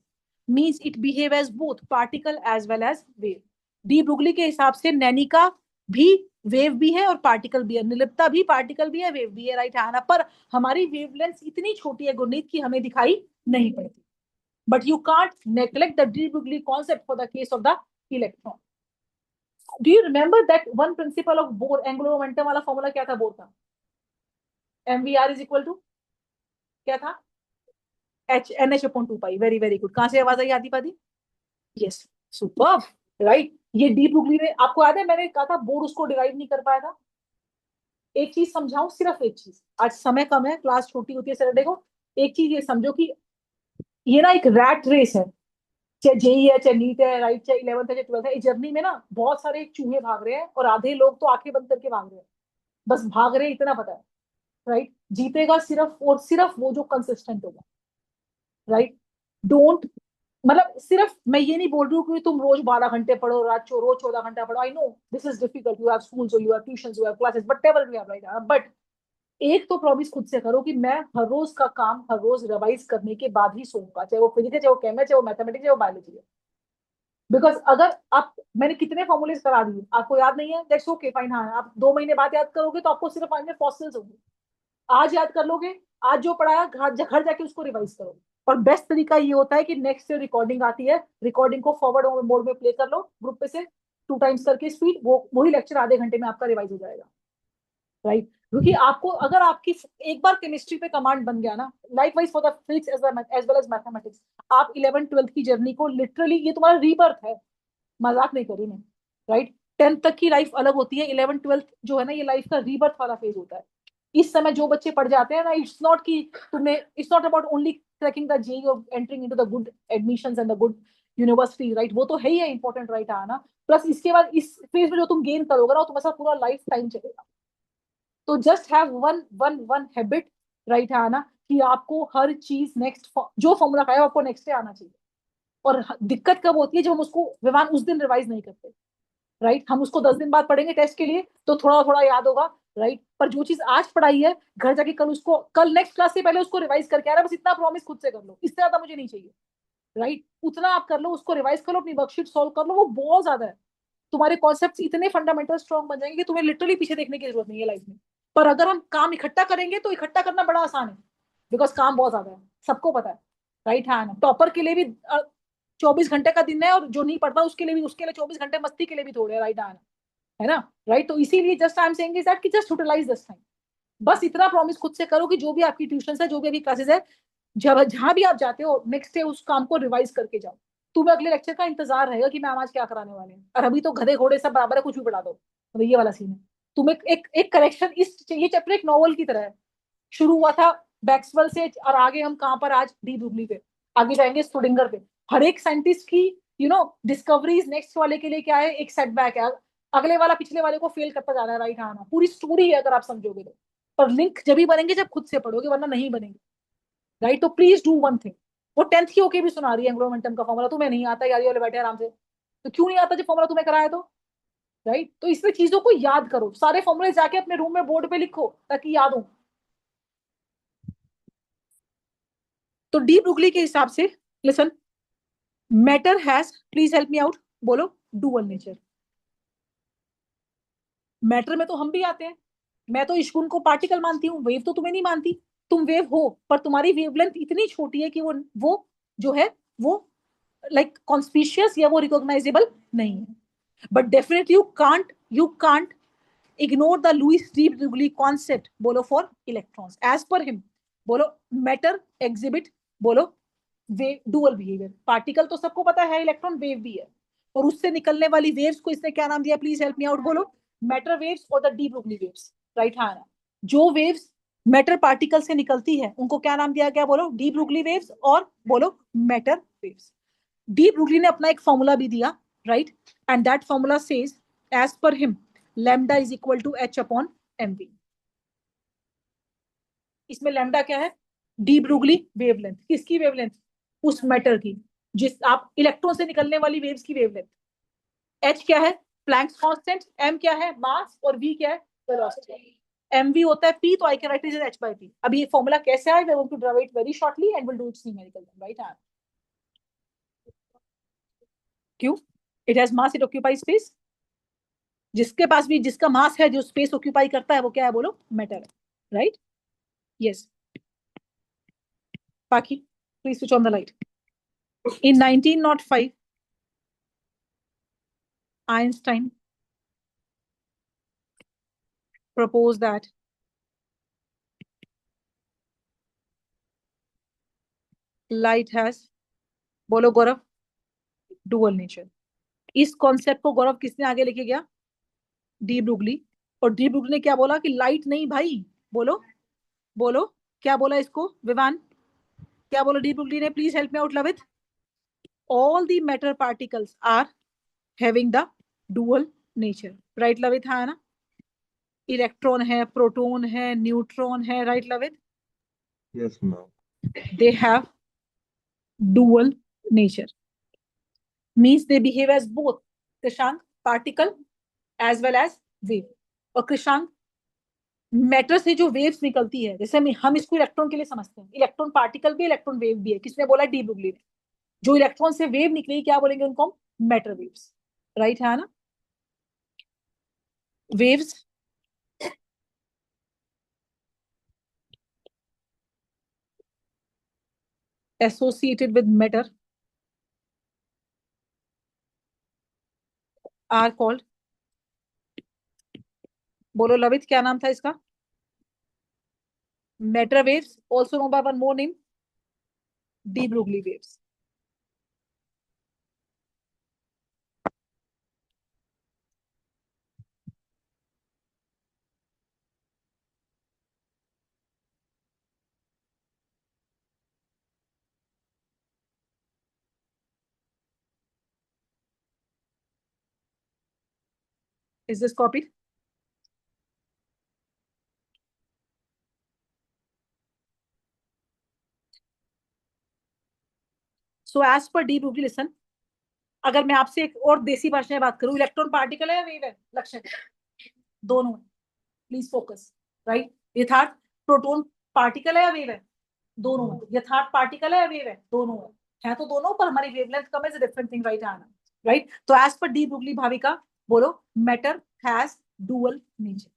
means it behave as both particle as well as wave. de Broglie के हिसाब से नैनिका भी वेव भी है और पार्टिकल भी है, निर्लिप्ता भी पार्टिकल भी है, वेव भी है, राइट है ना? पर हमारी वेवलेंथ इतनी छोटी है गुरनीत की हमें दिखाई नहीं पड़ती। But you can't neglect the de Broglie concept for the case of the electron. Do you remember that one principle of Bohr, angular momentum वाला फॉर्मूला क्या था बोर का? mvr इज इक्वल टू क्या था? nh/2 पाई। Very very good. कहां से आवाज आई आदि पादी? Yes, superb, right. ये डी ब्रुगली ने, आपको याद है मैंने कहा था बोर उसको डिराइव नहीं कर पाया था। एक चीज समझाऊं, सिर्फ एक चीज, आज समय कम है, क्लास छोटी होती है सैटरडे को। एक चीज ये समझो कि ये ना एक रैट रेस है, चाहे जेई है, चाहे नीट है, राइट, चाहे 11th है, चाहे 12th है। इस जर्नी में ना बहुत सारे चूहे भाग रहे हैं और आधे लोग तो आंखें बंद करके भाग रहे हैं, बस भाग रहे हैं, इतना पता है, राइट। जीतेगा सिर्फ और सिर्फ वो जो कंसिस्टेंट होगा, राइट। डोंट, मतलब सिर्फ मैं ये नहीं बोल रही हूँ कि तुम रोज 12 घंटे पढ़ो, रोज 14 घंटा पढ़ो। I know this is difficult, you have schools, you have tuitions, you have classes, whatever you have, right. But एक तो प्रॉमिस खुद से करो कि मैं हर रोज का काम हर रोज रिवाइज करने के बाद ही सोऊंगा, चाहे वो फिजिक्स है, चाहे वो केमिस्ट्री है, चाहे वो मैथमेटिक्स है, चाहे वो बायोलॉजी है। बिकॉज अगर आप, मैंने कितने फॉर्मूलेज करा दिए, आपको याद नहीं है, दैट्स ओके फाइन, हाँ आप 2 महीने बाद याद करोगे तो आपको सिर्फ आएंगे फॉसिल्स होंगे। आज याद कर लोगे, आज जो पढ़ाया घर जाके उसको रिवाइज करो। और बेस्ट तरीका ये होता है कि नेक्स्ट से रिकॉर्डिंग आती है, रिकॉर्डिंग को फॉरवर्ड मोड में प्ले कर लो ग्रुप पे से 2 टाइम्स करके स्पीड, वो वही लेक्चर आधे घंटे में आपका रिवाइज हो जाएगा, राइट। क्योंकि आपको अगर आपकी एक बार केमिस्ट्री पे कमांड बन गया ना, likewise for the physics as well as mathematics, आप 11th-12th की जर्नी को लिटरली, ये तुम्हारा रीबर्थ है, मजाक नहीं करी मैं, राइट। 10th तक की लाइफ अलग होती है, 11th-12th जो है ना, ये लाइफ का रीबर्थ वाला फेज होता है। इस समय जो बच्चे पढ़ जाते हैं ना, इट्स नॉट कि तुमने, it's not about only cracking the JEE और entering into the good admissions and the good university, right, वो तो है ही है इंपॉर्टेंट, राइट, आना। प्लस इसके बाद इस फेज में जो तुम गेन करोगे ना, वो तुम्हारा पूरा लाइफ टाइम चलेगा। तो just have one one one habit, right, आना, कि आपको हर चीज नेक्स्ट जो फॉर्मूला का है आपको नेक्स्ट डे आना चाहिए। और दिक्कत कब होती है, जब हम उसको विमान उस दिन रिवाइज नहीं करते, राइट। हम उसको 10 दिन बाद पढ़ेंगे टेस्ट के लिए तो थोड़ा थोड़ा याद होगा, राइट। पर जो चीज आज पढ़ाई है, घर जाके कल उसको, कल नेक्स्ट क्लास से पहले उसको रिवाइज करके आ रहा है, बस इतना प्रॉमिस खुद से कर लो, इससे ज्यादा मुझे नहीं चाहिए, राइट। उतना आप कर लो, उसको रिवाइज कर लो, अपनी वर्कशीट सॉल्व कर लो, वो बहुत ज्यादा है। तुम्हारे कॉन्सेप्ट इतने फंडामेंटल स्ट्रॉन्ग बन जाएंगे कि तुम्हें लिटरली पीछे देखने की जरूरत नहीं है लाइफ में। पर अगर हम काम इकट्ठा करेंगे तो इकट्ठा करना बड़ा आसान है, बिकॉज काम बहुत ज्यादा है, सबको पता है, राइट। हाँ ना, टॉपर के लिए भी 24 घंटे का दिन है, और जो नहीं पढ़ता उसके लिए भी, उसके लिए 24 घंटे मस्ती के लिए भी थोड़े, राइट, हाँ है ना, राइट। तो इसीलिए just I am saying is that कि जस्ट यूटिलाइज दिस टाइम। बस इतना प्रॉमिस खुद से करो कि जो भी आपकी ट्यूशन है, जो भी अभी क्लासेस है, जब जहां भी आप जाते हो, नेक्स्ट डे उस काम को रिवाइज करके जाओ। तुम्हें अगले लेक्चर का इंतजार रहेगा कि मैम आज क्या कराने वाले हैं, और अभी तो गधे घोड़े सब बराबर है, कुछ भी पढ़ा दो, तो ये वाला सीन है। तुम्हें एक करेक्शन, इस ये चैप्टर एक नॉवल की तरह है, शुरू हुआ था बैक्सवेल से, और आगे हम कहाँ पर आज, डी ब्रुगली पे, आगे जाएंगे स्टूडिंगर पे। हर एक साइंटिस्ट की डिस्कवरीज नेक्स्ट वाले के लिए क्या है, एक सेटबैक है, अगले वाला पिछले वाले को फेल करता जा रहा है, राइट, आना पूरी स्टोरी है अगर आप समझोगे तो। पर लिंक जब भी बनेंगे जब खुद से पढ़ोगे, वरना नहीं बनेंगे, राइट। तो प्लीज डू वन थिंग, वो 10th की ओके भी सुना रही है, एंग्लो मोमेंटम का फॉर्मूला तुम्हें नहीं आता यार, ये वाले बैठे आराम से, तो क्यों नहीं आता जब फॉर्मूला तुम्हें कराया तो, राइट। तो इसमें चीजों को याद करो, सारे फॉर्मूले जाके अपने रूम में बोर्ड पे लिखो ताकि याद हो। तो डी ब्रुगली के हिसाब से, listen, matter has, please help me out, बोलो, डुअल नेचर। मैटर में तो हम भी आते हैं, मैं तो इश्कुन को पार्टिकल मानती हूँ, वेव तो तुम्हें नहीं मानती, तुम वेव हो, पर तुम्हारी वेवलेंथ इतनी छोटी है कि वो जो है वो लाइक कॉन्स्पिशियस या वो रिकॉग्नाइजेबल नहीं है। But definitely you can't ignore the Louis de Broglie concept, बोलो, for electrons. As per him, बोलो, मैटर एग्जिबिट, बोलो, वेव डुअल बिहेवियर। पार्टिकल तो सबको पता है, इलेक्ट्रॉन वेव भी है, और उससे निकलने वाली वेव्स को इसने क्या नाम दिया, प्लीज हेल्प मी आउट, बोलो, मैटर वेव्स और द डी ब्रुगली वेव्स, राइट। हाँ ना, जो वेव्स मैटर पार्टिकल से निकलती है उनको क्या नाम दिया गया, बोलो, डी ब्रुगली वेव्स, और बोलो मैटर वेव्स। डी ब्रुगली ने अपना एक फॉर्मूला भी दिया, right, and that formula says as per him lambda is equal to H upon M V. इसमें लैम्डा क्या है, डी ब्रुगली वेवलेंथ, किसकी वेवलेंथ, उस मैटर की, जिस आप इलेक्ट्रॉन से निकलने वाली वेव्स की वेवलेंथ। एच क्या है, प्लैंक्स कांस्टेंट, एम क्या है, मास, और वी क्या है, वेलोसिटी। एम वी होता है पी, तो I can write it as H by P. अब ये फॉर्मूला कैसे आए, we want to derive it very shortly and will do its numerical, right. क्यों, it has mass, it occupies space, जिसके पास भी जिसका मास है, जो स्पेस ऑक्यूपाई करता है, वो क्या है, बोलो, मैटर है, राइट। यस, बाकी please switch on the light. In 1905, Einstein proposed that light has, बोलो गौरव, डुअल नेचर। इस कॉन्सेप्ट को गौरव किसने आगे लेके गया, डी ब्रुगली। और डी ब्रुगली ने क्या बोला कि लाइट नहीं भाई, बोलो, बोलो, क्या बोला इसको, विवान, क्या बोला डी ब्रुगली ने, please help me out Lavit. All the matter particles are having the dual nature, right Lavit, हाँ ना। इलेक्ट्रॉन है, प्रोटॉन है, न्यूट्रॉन है, right Lavit, yes ma'am. they have dual nature, means they behave as both, Krishank, particle as well as wave। और कृषांक, matter से जो waves निकलती है, जैसे हम इसको इलेक्ट्रॉन के लिए समझते हैं, इलेक्ट्रॉन पार्टिकल भी, इलेक्ट्रॉन वेव भी है, किसने बोला, डी ब्रुगली ने। जो इलेक्ट्रॉन से वेव निकलेगी क्या बोलेंगे उनको, मैटर वेव्स, राइट है ना? Waves associated with matter are called, बोलो लवित क्या नाम था इसका? Matter waves, also known by one more name, de Broglie waves. Is this copied? So as per de Broglie, listen, अगर मैं आपसे एक और देसी भाषा में बात करूं, इलेक्ट्रॉन पार्टिकल है या वेव है? लक्ष्य दोनों, प्लीज फोकस, राइट? यथार्थ प्रोटॉन पार्टिकल है या वेव है? दोनों है। यथार्थ पार्टिकल है या वेव है? दोनों है तो दोनों, पर हमारी वेवलेंथ कम है, डिफरेंट थिंग, राइट आना, राइट? तो एज पर डी ब्रुगली भाविका बोलो, matter has dual nature,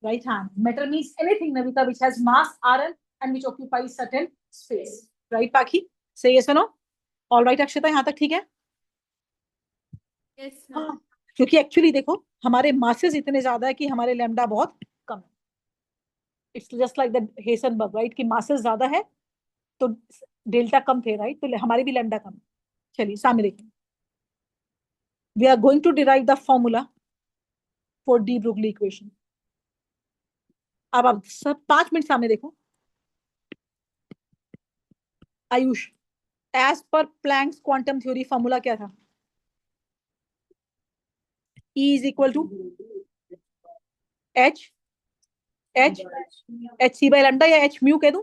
right hand? Matter means anything Navita which has mass Rn and which occupies certain space, right? बाकी से yes or no? All right Akshata, यहाँ तक ठीक है? Yes, sir. हाँ, क्योंकि एक्चुअली देखो हमारे मासेस इतने ज्यादा है कि हमारे लैम्डा बहुत कम है. It's just like the Heisenberg, right? कि मासेस ज्यादा है तो डेल्टा कम थे, राइट? तो हमारी भी लैम्डा कम है. चलिए सामने देखिए, we are going to derive the formula for de Broglie equation. अब आप सब 5 मिनट सामने देखो. Ayush, as per Planck's quantum theory formula क्या था? E is equal to H C by lambda, या H म्यू कह दूं,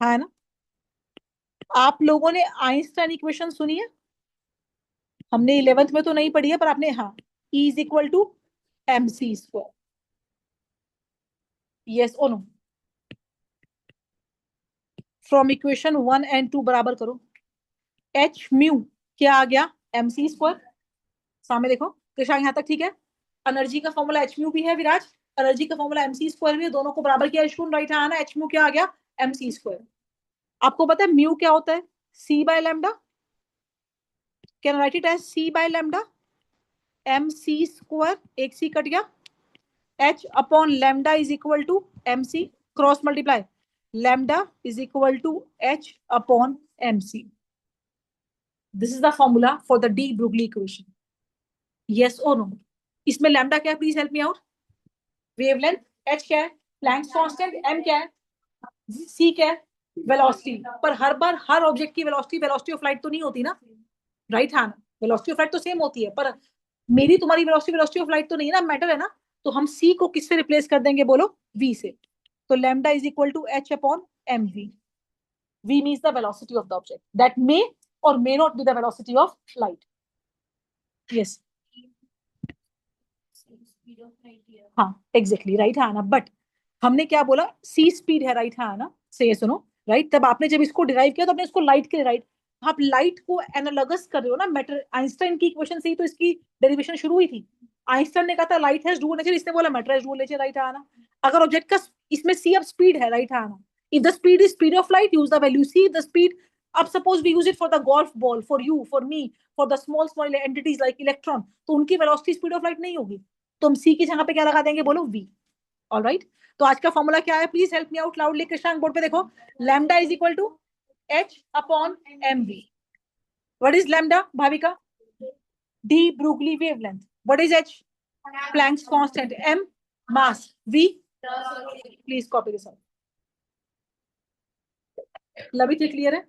है ना? आप लोगों ने आइंस्टाइन इक्वेशन सुनी है? हमने 11th में तो नहीं पढ़ी है, पर आपने, हाँ, E is equal to mc square. Yes और नो? फ्रॉम इक्वेशन 1 एंड 2 बराबर करो. H म्यू क्या आ गया? mc square. सामने देखो कृष्णा, यहाँ तक ठीक है? एनर्जी का फॉर्मूला H म्यू भी है विराज, एनर्जी का फॉर्मूला mc स्क्वायर भी है, दोनों को बराबर किया स्टूडेंट, राइट है ना? H म्यू क्या आ गया? mc square. आपको पता है म्यू क्या होता है? C by lambda. Can write it as C by lambda, mc square, एक c कट गया, H upon lambda is equal to mc, cross multiply, lambda is equal to H upon mc. This is the formula for the de Broglie equation. Yes और no? इसमें lambda क्या है? Please help me out. Wavelength. H क्या है? Planks constant. M क्या है? C क्या है? वेलोसिटी. पर हर बार हर ऑब्जेक्ट की वेलोसिटी ऑफ लाइट तो नहीं होती ना, राइट है ना? वेलोसिटी ऑफ लाइट तो सेम होती है, पर मेरी तुम्हारी वेलोसिटी ऑफ लाइट तो नहीं है ना, मैटर है ना? तो हम C को किससे रिप्लेस कर देंगे बोलो? V से. तो lambda is equal to H upon mv. V means the velocity of the object that may or may not be the velocity of light. Yes, हाँ एग्जैक्टली, राइट है ना? बट हमने क्या बोला? C स्पीड है, right है ना? से ये सुनो, राइट? तब आपने जब इसको डिराइव किया तो आपने इसको लाइट के लिए, राइट? आप लाइट को एनालॉगस कर रहे हो ना मैटर. आइंस्टाइन की इक्वेशन से ही तो इसकी डेरिवेशन शुरू हुई थी. आइंस्टाइन ने कहा था लाइट हैज डुअल नेचर, इसने बोला matter has dual nature, right है ना? अगर ऑब्जेक्ट का इसमें C अब स्पीड है, राइट है ना? If the speed is speed of light, use the value C. The speed, अब suppose we use it for the golf ball, for you, for me, for the small entities like electron, तो उनकी velocity speed of light नहीं होगी, तो हम C की जगह पे क्या लगा देंगे बोलो? V. All right? तो आज का फॉर्मूला क्या है? Please help me out loudly. Krishnank board पे देखो. Lambda is equal to H upon mv. What is lambda Bhavika? De Broglie wavelength. What is H? Planck's constant. M mass. V please copy this out. Lavit, ये clear है?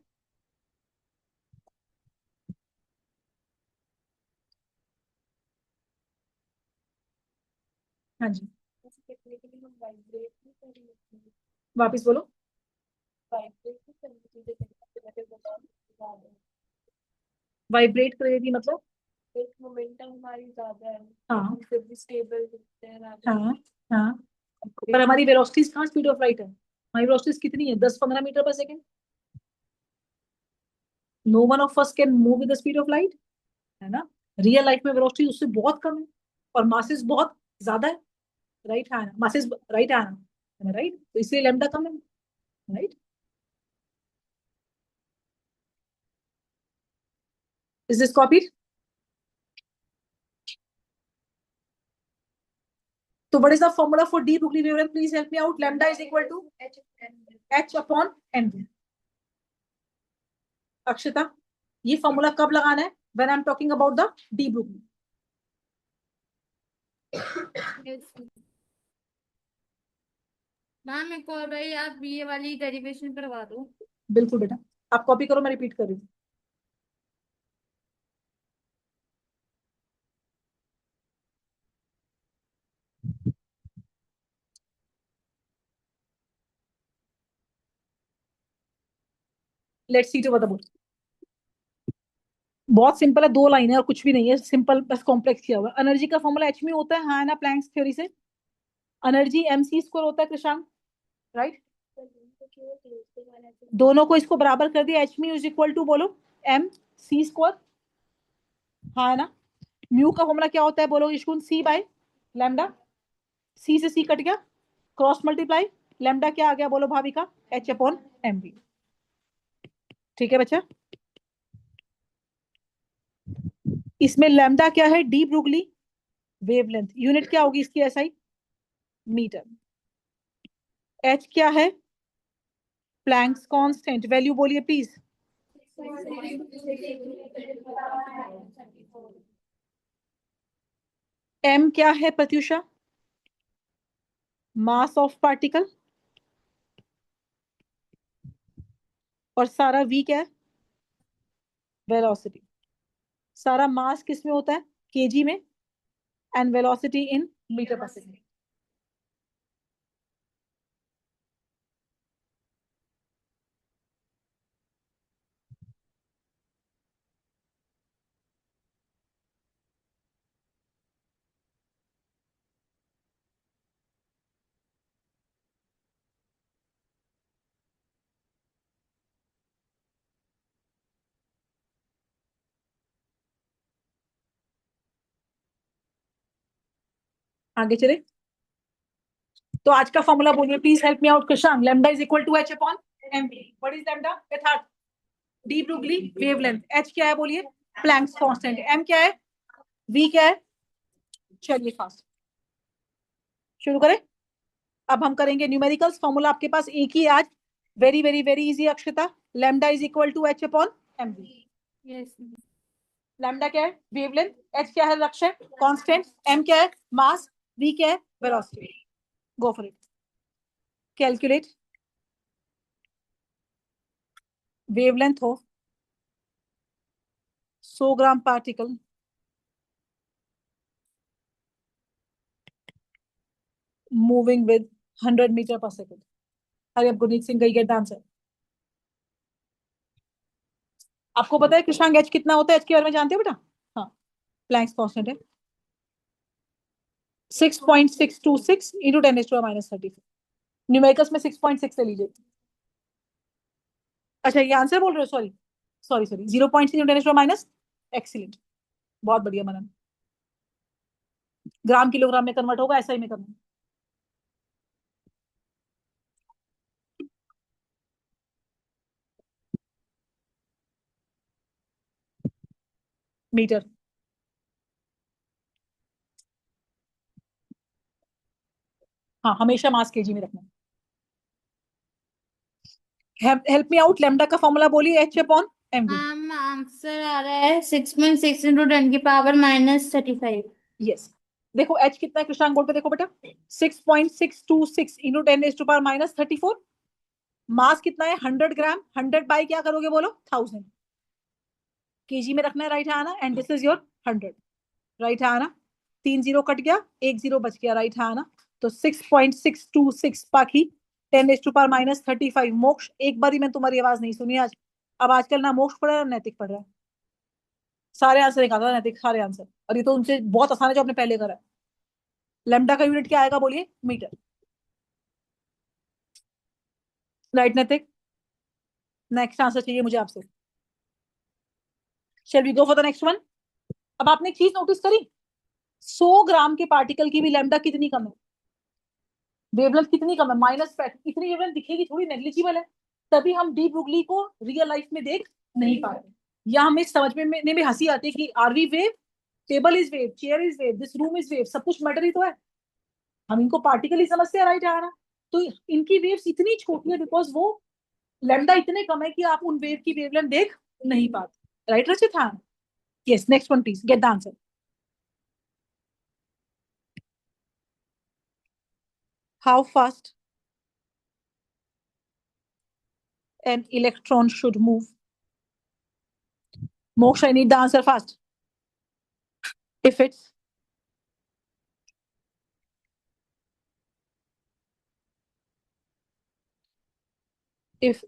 हाँ जी, वापिस बोलो. Vibrate करेगी मतलब? Momentum हमारी ज्यादा है, हाँ फिर भी स्टेबल दिखते हैं ज्यादा। हाँ हाँ, पर हमारी वेलोसिटी कहाँ स्पीड ऑफ लाइट है? हमारी वेलोसिटी कितनी है? 10-15 metre per second. No one of us can move with the speed of light, है ना? रियल लाइफ में वेलोसिटी उससे बहुत कम है और मासेस बहुत ज्यादा है, राइट है ना, मासेस राइट है ना, राइट, तो इसलिए लैम्डा कम है, राइट। Is this copied? तो what is the formula for de Broglie wavelength? Please help me out. Lambda is equal to h upon n। Akshata, ये फॉर्मूला कब लगाना है? When I am talking about the de Broglie. Ma'am एक और भाई आप ये वाली डेरिवेशन करवा दो। बिल्कुल बेटा, आप कॉपी करो, मैं रिपीट कर रही हूँ। लेट्स सी टू बताओ। बहुत सिंपल है, 2 लाइन है और कुछ भी नहीं है, सिंपल बस कॉम्प्लेक्स किया हुआ। एनर्जी का फॉर्मूला एच में होता है, हाँ ना, प्लैंक्स थ्योरी से। एनर्जी mc स्क्वायर होता है कृषांक, राइट। दोनों को इसको बराबर कर दिया, H mu is equal to बोलो एम सी स्क्वायर, हाँ ना। म्यू का फॉर्मूला क्या होता है बोलो इशकुन? सी बाय लैम्डा, सी से सी कट गया, क्रॉस मल्टीप्लाई, लैम्डा क्या आ गया बोलो Bhavika? H upon M B. ठीक है बच्चा, इसमें लैम्डा क्या है? De Broglie wavelength. यूनिट क्या होगी इसकी? SI metre. एच क्या है? Planck's constant. वैल्यू बोलिए प्लीज। एम क्या है प्रत्युषा? Mass of particle. और सारा वी क्या है? वेलोसिटी। सारा मास किस में होता है? केजी में, and velocity in metre per second. आगे चले, तो आज का फॉर्मूला बोलिए please, help me out Krishank. Lambda is equal to H upon M B. What is lambda? Yatharth. De Broglie wavelength. H क्या है बोलिए? Planck's constant. एम क्या है? वी क्या है? चलिए फास्ट शुरू करें। अब हम करेंगे न्यूमेरिकल्स। फॉर्मूला आपके पास एक ही आज, very very very easy Akshata. Lambda is equal to H upon M B. Yes lambda क्या है? वेवलेंथ। एच क्या है? लक्ष्य कांस्टेंट। एम क्या है? मास। वी क्या है? Velocity. Go for it. Calculate. Wavelength हो 100 ग्राम particle moving with 100 metre per second. हरी अब गुरनीत सिंह गई, गेट द आंसर। आपको पता है कृष्णांग एच कितना होता है? एच के बारे में जानते हो बेटा? हाँ, प्लैंक्स कांस्टेंट है 6.626 इंटू 10⁻⁻34। न्यूमेरिकल्स में 6.6 ले लीजिए। अच्छा ये आंसर बोल रहे हो? Sorry sorry sorry, 0.6 into 10⁻⁻। Excellent, बहुत बढ़िया मनन। ग्राम किलोग्राम में कन्वर्ट होगा, ऐसा ही में करना। मीटर। हाँ, हमेशा मास केजी में रखना। Help me out. लैम्डा का फॉर्मूला बोलिए, H upon M V. Ma'am answer आ रहा है 6.6 इंटू 10⁻⁻35। यस, देखो एच कितना है कृष्णांक? बोर्ड पे देखो बेटा, 6.626 इंटू 10⁻⁻34। मास कितना है? 100 ग्राम। 100 बाई क्या करोगे बोलो? 1000। केजी में रखना है, राइट है आना, and this is your 100, right है आना। 3 जीरो कट गया, 1 जीरो बच गया, राइट है आना। तो 6.626 बाकी 10⁻⁻35। मोक्ष, एक बार ही मैं तुम्हारी आवाज नहीं सुनी आज। अब आजकल ना मोक्ष पढ़ रहा है ना नैतिक पढ़ रहा है, सारे आंसर निकाल रहा है नैतिक, सारे आंसर। और ये तो उनसे बहुत आसान है जो आपने पहले करा है। लैम्डा का यूनिट क्या आएगा बोलिए? Metre, right Naitik? Next answer चाहिए मुझे आपसे। Shall we go for the next one? अब आपने एक चीज नोटिस करी, 100 ग्राम के पार्टिकल की भी लैम्डा कितनी कम है, वेवलेंथ कितनी कम है, -5, इतनी वेवलेंथ दिखेगी थोड़ी, नेग्लिजिबल है, तभी हम डी ब्रुगली को रियल लाइफ में देख नहीं पाते, या हमें समझ में भी हंसी आती है कि are we wave, table is wave, chair is wave, this room is wave, सब कुछ मैटर ही तो है, हम इनको पार्टिकल ही समझते हैं, राइट आना। तो इनकी वेव्स इतनी छोटी है बिकॉज वो लैम्डा इतने कम है कि आप उन वेव की वेवलेंथ देख नहीं पाते, राइट रचित? हाँ, yes, next one please, gate the answer. How fast an electron should move? Moksha, I need the answer fast. If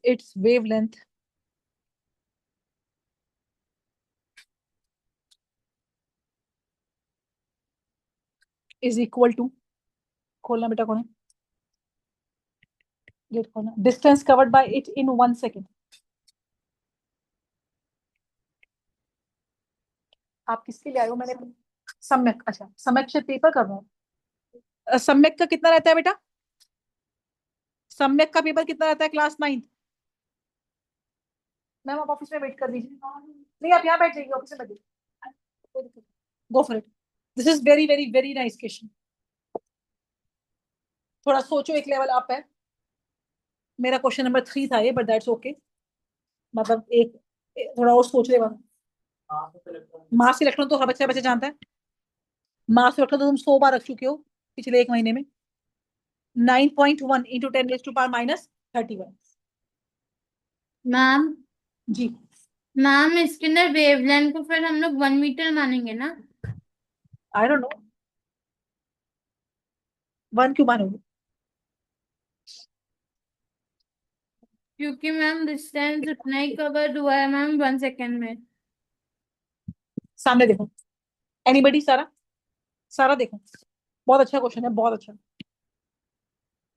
its wavelength is equal to, खोलना बेटा कौन है, गेट खोलना, distance covered by it in 1 second. आप किसके लिए आए हो? मैंने सम्यक, अच्छा सम्यक से पेपर कर रहा हूँ। सम्यक का कितना रहता है बेटा? सम्यक का पेपर कितना रहता है क्लास 9th? मैम आप ऑफिस में वेट कर दीजिए, नहीं आप यहाँ बैठ जाइए, ऑफिस में बैठ, go for it, this is very very very nice question, थोड़ा सोचो, एक लेवल अप है, मेरा क्वेश्चन नंबर 3 था ये, बट दैट्स ओके, मतलब थोड़ा और सोच ले। मास इलेक्ट्रॉन तो हर बच्चा बच्चा जानता है, मास इलेक्ट्रॉन तो तुम 100 बार रख चुके हो पिछले 1 महीने में, 9.1 इंटू 10⁻31। मैम जी मैम इसके अंदर वेवलेंथ को फिर हम लोग 1 मीटर मानेंगे ना? आई डोंट नो, 1 क्यों मानोगे? क्योंकि मैम डिस्टेंस उतना ही कवर हुआ है मैम 1 सेकेंड में। सामने देखो, एनीबडी, सारा, सारा देखो, बहुत अच्छा क्वेश्चन है, बहुत अच्छा।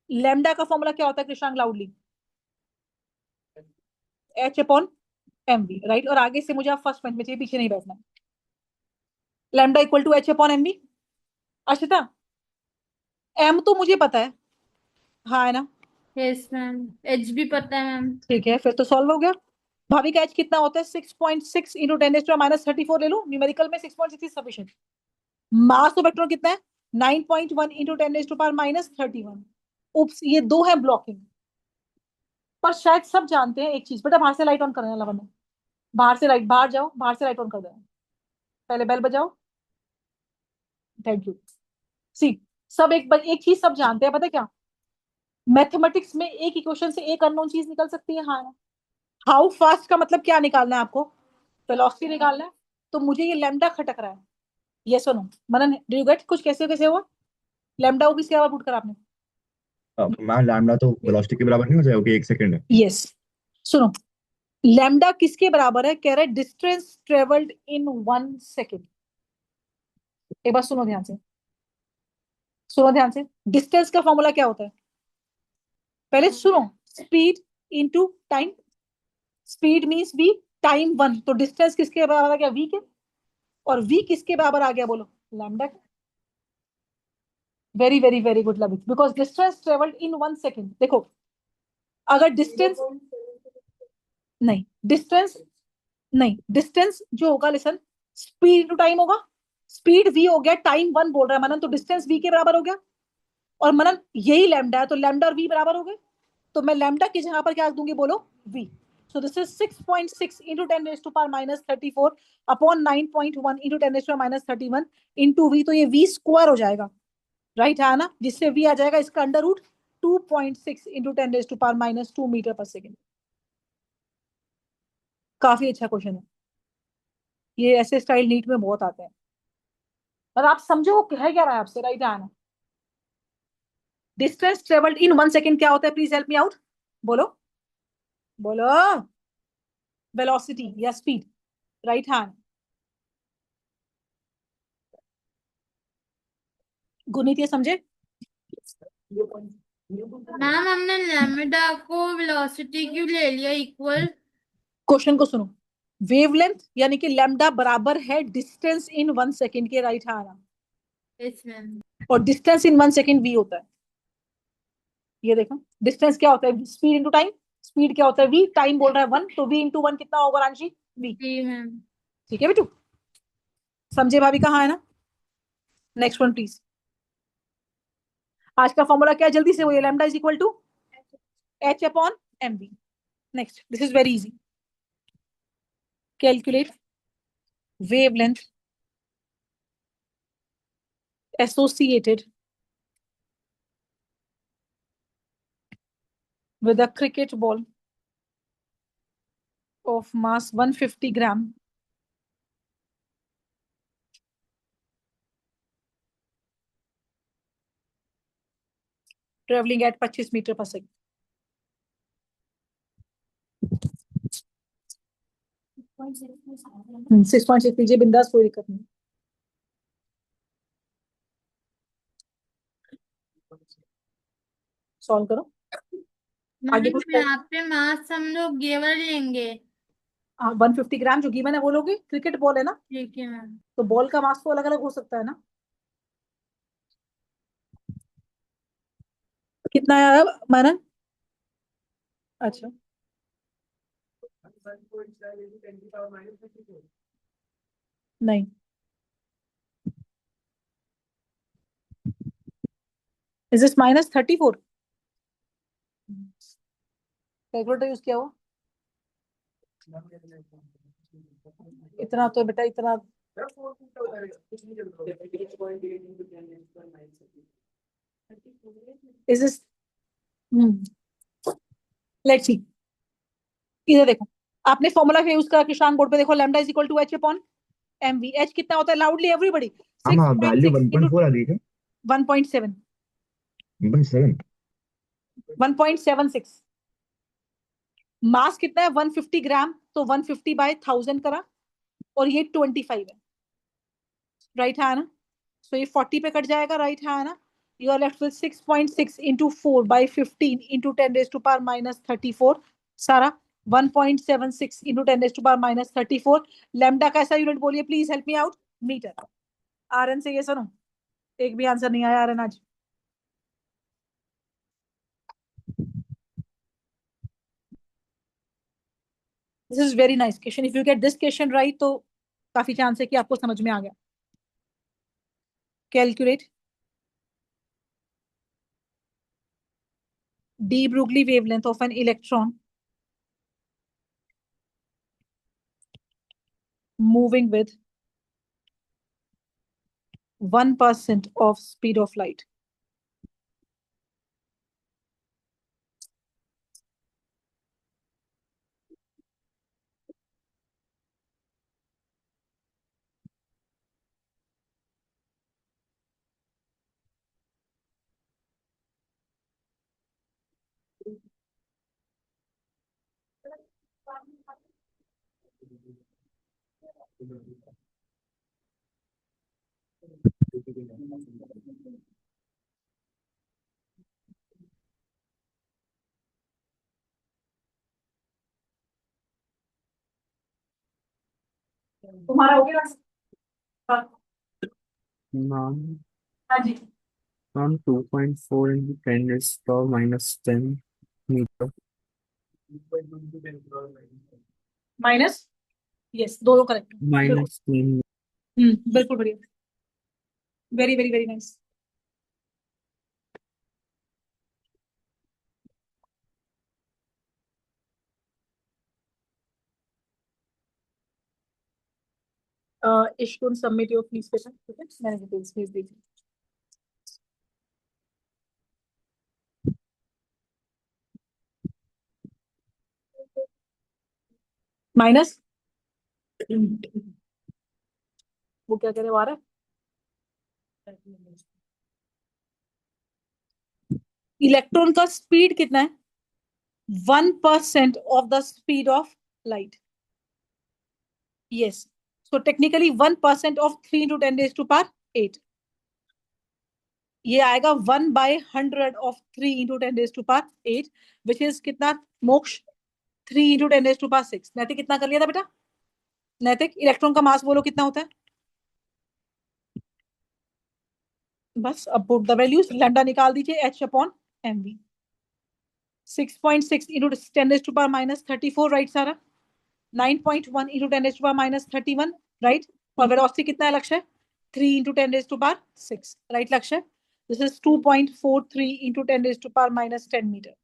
लैम्डा का फॉर्मूला क्या होता है कृष्णांग लाउडली? H/mv, राइट, और आगे से मुझे आप फर्स्ट बेंच में चाहिए, पीछे नहीं बैठना। Lambda equal to H/mv। Ashvita, m तो मुझे पता है, हाँ है ना? यस मैम, एच भी पता है मैम। ठीक है, फिर तो सॉल्व हो गया। भाभी का एच कितना होता है? 6.6 इंटू 10⁻34 ले लो, न्यूमेरिकल में 6.6 is sufficient. Mass of electron कितना है? 9.1 इंटू 10⁻31। उप्स, ये 2 है ब्लॉकिंग, पर शायद सब जानते हैं एक चीज, बेटा बाहर से लाइट ऑन करना, लवन में बाहर से लाइट, बाहर जाओ, बाहर से लाइट ऑन कर देना, पहले बेल बजाओ, थैंक यू। सी, सब एक चीज सब जानते हैं, पता है क्या? मैथमेटिक्स में एक इक्वेशन से एक अननोन चीज निकल सकती है, हाँ। हाउ फास्ट का मतलब क्या निकालना है आपको? वेलोसिटी निकालना है, तो मुझे ये लैम्डा खटक रहा है, ये सुनो मनन, डू यू गेट कुछ कैसे कैसे हुआ? लैम्डा को किसके बराबर पुट करा आपने? मैम लैम्डा तो वेलोसिटी के बराबर नहीं हो जाएगा कि 1 सेकंड है? यस, सुनो, लैम्डा किसके बराबर है? कह रहा है डिस्टेंस ट्रेवल्ड इन 1 सेकेंड। एक बार सुनो ध्यान से, सुनो ध्यान से, डिस्टेंस का फॉर्मूला क्या होता है? पहले सुनो, speed into time, speed means v, time 1, तो डिस्टेंस किसके बराबर आ गया? v के, और v किसके बराबर आ गया बोलो? लैम्डा के। Very very very good Lavit, because distance travelled in 1 second. देखो, अगर डिस्टेंस नहीं, डिस्टेंस नहीं, डिस्टेंस जो होगा, लिसन, स्पीड इनटू टाइम होगा, स्पीड v हो गया, टाइम 1 बोल रहा है मनन, तो डिस्टेंस v के बराबर हो गया, और मनन यही लैम्डा है, तो लैम्डा और v बराबर हो गए, तो मैं लैम्डा की जगह पर क्या दूंगी बोलो? v। So this is 6.6 into 10⁻34 upon 9.1 into 10⁻31 into v, तो ये v स्क्वायर हो जाएगा, राइट है ना? जिससे v आ जाएगा इसका under root 2.6 into 10⁻2 metre per second. काफी अच्छा क्वेश्चन है ये, ऐसे स्टाइल नीट में बहुत आते हैं, और आप समझो वो कह क्या रहा है आपसे, राइट है ना? डिस्टेंस ट्रेवल्ड इन 1 सेकेंड क्या होता है? प्लीज हेल्प मी आउट, बोलो बोलो। वेलोसिटी या स्पीड, राइट हैंड। गुनीत ये समझे? मैम हमने लैम्डा को वेलोसिटी क्यों ले लिया इक्वल? क्वेश्चन को सुनो, वेवलेंथ यानी कि लैम्डा बराबर है डिस्टेंस इन 1 सेकेंड के, राइट है आना। Yes ma'am. और डिस्टेंस इन 1 सेकेंड v होता है। ये देखो डिस्टेंस क्या होता है, स्पीड इंटू टाइम। स्पीड क्या होता है v, टाइम बोल रहा है 1, तो v इंटू 1 कितना होगा रांशी, v। जी मैम। ठीक है बेटू, समझे भाभी कहाँ है ना। Next one please. आज का फॉर्मूला क्या है, जल्दी से, वो ये lambda is equal to h upon mv। Next, this is very easy. Calculate wavelength associated with a cricket ball of mass 150 gram traveling at 25 metre पर सेकंड। 6.6 लीजिए बिंदास, कोई दिक्कत नहीं। सॉल्व करो। आगे मैम कुछ यहाँ पे मास हम लोग ये वाला लेंगे। 150 ग्राम जो गिवन है वो लोगे, क्रिकेट बॉल है ना, ठीक है मैम। तो बॉल का मास तो अलग अलग हो सकता है ना। कितना आया मानन? अच्छा नहीं, इज दिस -34? कैलकुलेटर यूज किया हुआ इतना तो बेटा, इतना इज दिस, लेट्स सी। इधर देखो, आपने फॉर्मूला यूज करा कृष्णांग बोर्ड पे, देखो lambda is equal to h upon mv। h कितना होता है, लाउडली एवरीबॉडी, हाँ वैल्यू 6.6 इंटू 1.4 आ गई क्या? 1.7, 1.7। 1.76। मास कितना है 150 ग्राम, तो 150 बाय 1000 करा, और ये 25 है, राइट है ना। सो ये 40 पे कट जाएगा, राइट है ना। You are left with 6.6 into 4 by 15 into 10⁻⁻34 सारा 1.76 इंटू 10⁻⁻34। लैम्डा का ऐसा यूनिट बोलिए please, help me out, metre. आरएन से ये सुनो, एक भी आंसर नहीं आया आरएन आज। This is very nice question, if you get this question right तो काफी चांस है कि आपको समझ में आ गया। Calculate de Broglie wavelength of an electron moving with 1% of speed of light। तुम्हारा हो गया? मैम हाँ जी, ma'am 2.4 into 10⁻⁻10 metre. Minus, yes दोनों करेक्ट, बिल्कुल। -3। बिल्कुल बढ़िया, वेरी वेरी वेरी नाइस। इश्कुन सबमिट योर फीस पेपर, ठीक है, मैंने डिटेल्स भेज दी थी। माइनस, वो क्या कह रहे हो आ रहा है। इलेक्ट्रॉन का स्पीड कितना है, 1% of the speed of light. Yes, so technically 1% of 3 into 10⁻⁸। ये आएगा 1/100 ऑफ 3 इंटू 10⁸, विच इज कितना मोक्ष, 3 इंटू 10⁻⁶। मैंने कितना कर लिया था बेटा, नैतिक, इलेक्ट्रॉन का मास बोलो कितना होता है? बस अब पुट द वैल्यूज, लैम्डा निकाल दीजिए, h upon mv। 6.6 into 10⁻⁻34, right सारा? 9.1 इंटू 10⁻⁻31, राइट? और वेलोसिटी कितना है Lakshya? 3 into 10⁻6, right Lakshya? This is 2.43 into 10⁻⁻10 metre.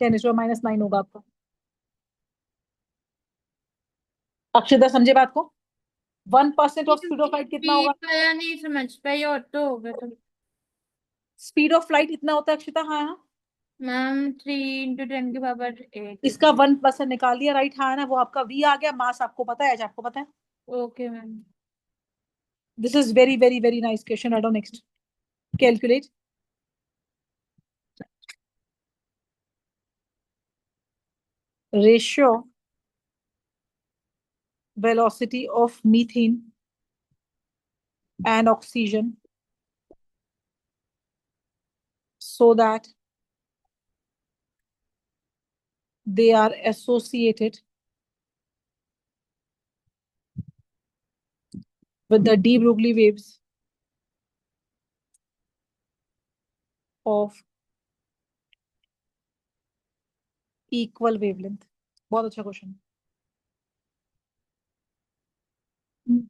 10⁻⁹ होगा आपका। अक्षिता समझे बात को? 1% ऑफ स्पीड ऑफ लाइट कितना होगा? स्पीड का नहीं समझ पाई, ऑटो हो गया तो। स्पीड ऑफ लाइट इतना होता है अक्षिता, हाँ हाँ। मैम 3 × 10⁸ इसका 1% निकाल दिया, राइट? हाँ ना, वो आपका v आ गया, मास आपको पता है, एच आपको पता है। Okay ma'am. This is very very very nice question. I don't next calculate ratio velocity of methane and oxygen so that they are associated with the de Broglie waves of equal wavelength। बहुत अच्छा question.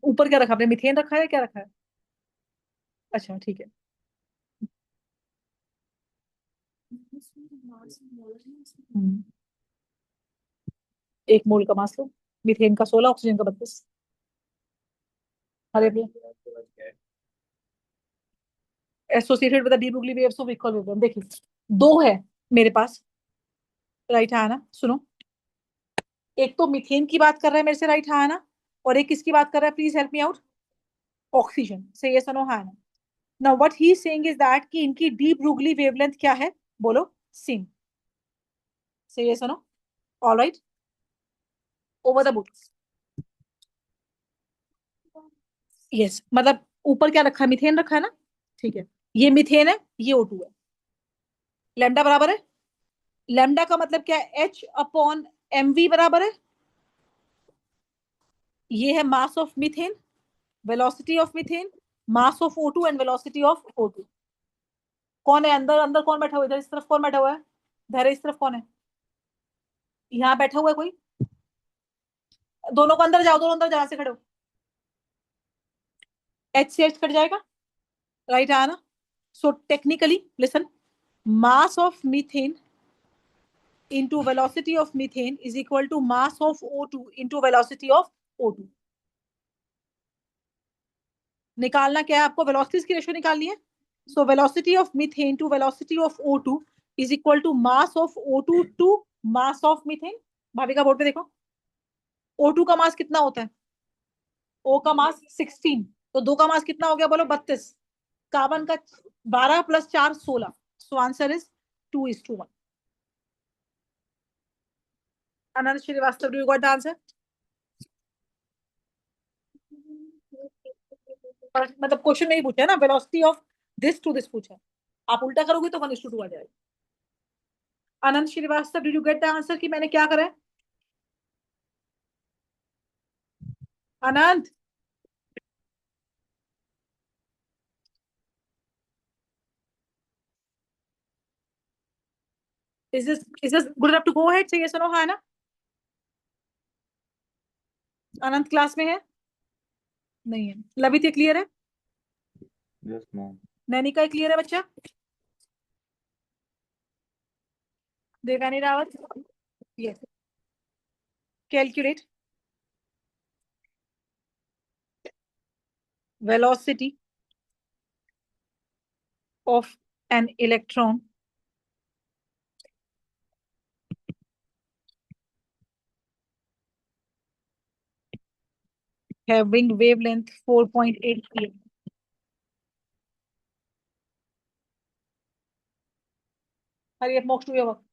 ऊपर क्या रखा आपने? Methane रखा है, क्या रखा है? अच्छा ठीक है। एक मोल का मास लो, मीथेन का 16, ऑक्सीजन का 32। अरे associated with the de Broglie waves of equal wavelength. देखिए दो है मेरे पास, राइट है ना? सुनो, एक तो मीथेन की बात कर रहा है मेरे से, राइट है ना? और एक किसकी बात कर रहा है? Please help me out. Oxygen से, ये सुनो, हाँ ना? Now what he is saying is that कि इनकी डी ब्रोगली वेवलेंथ क्या है? बोलो, सेम। से ये सुनो, alright, over the book. Yes, मतलब ऊपर क्या रखा है? मीथेन रखा है ना? ठीक है, ये मीथेन है, ये O2 है। लैम्डा बराबर है, लैम्डा का मतलब क्या है? h अपॉन mv बराबर है, ये है मास of methane, velocity of methane, mass of O2 and velocity of O2। कौन है अंदर? अंदर कौन बैठा हुआ है? इधर इस तरफ कौन बैठा हुआ है? धैर्य इस तरफ कौन है? यहाँ बैठा हुआ है कोई? दोनों को अंदर जाओ, दोनों अंदर जहां से खड़े हो। h से h कट जाएगा, राइट है ना? So technically listen, mass of methane into velocity of methane is equal to mass of O2 into velocity of O2। निकालना क्या है आपको? वेलोसिटीज की रेशियो निकालनी है। So velocity of methane to velocity of O2 is equal to mass of O2 to mass of methane. Bhavika board पे देखो, O2 का मास कितना होता है? O का मास 16, तो 2 का मास कितना हो गया बोलो? 32। कार्बन का 12 + 4 16। So answer is 2:1। Anand Shrivastava, you got the answer? मतलब क्वेश्चन में ही पूछा है ना, velocity of this to this पूछा है। आप उल्टा करोगे तो 1:2 आ जाएगा। Anand Shrivastava, did you get the answer कि मैंने क्या करा है? आनंद, is this good enough to go ahead? say yes or no, हाँ ना? आनंद क्लास में है? नहीं है। लवित ये क्लियर है? Yes ma'am. नैनिका क्लियर है बच्चा? Devani Rawat, yes. Calculate velocity of an electron having wavelength 4.8 pm। Hurry up Moksh to your work.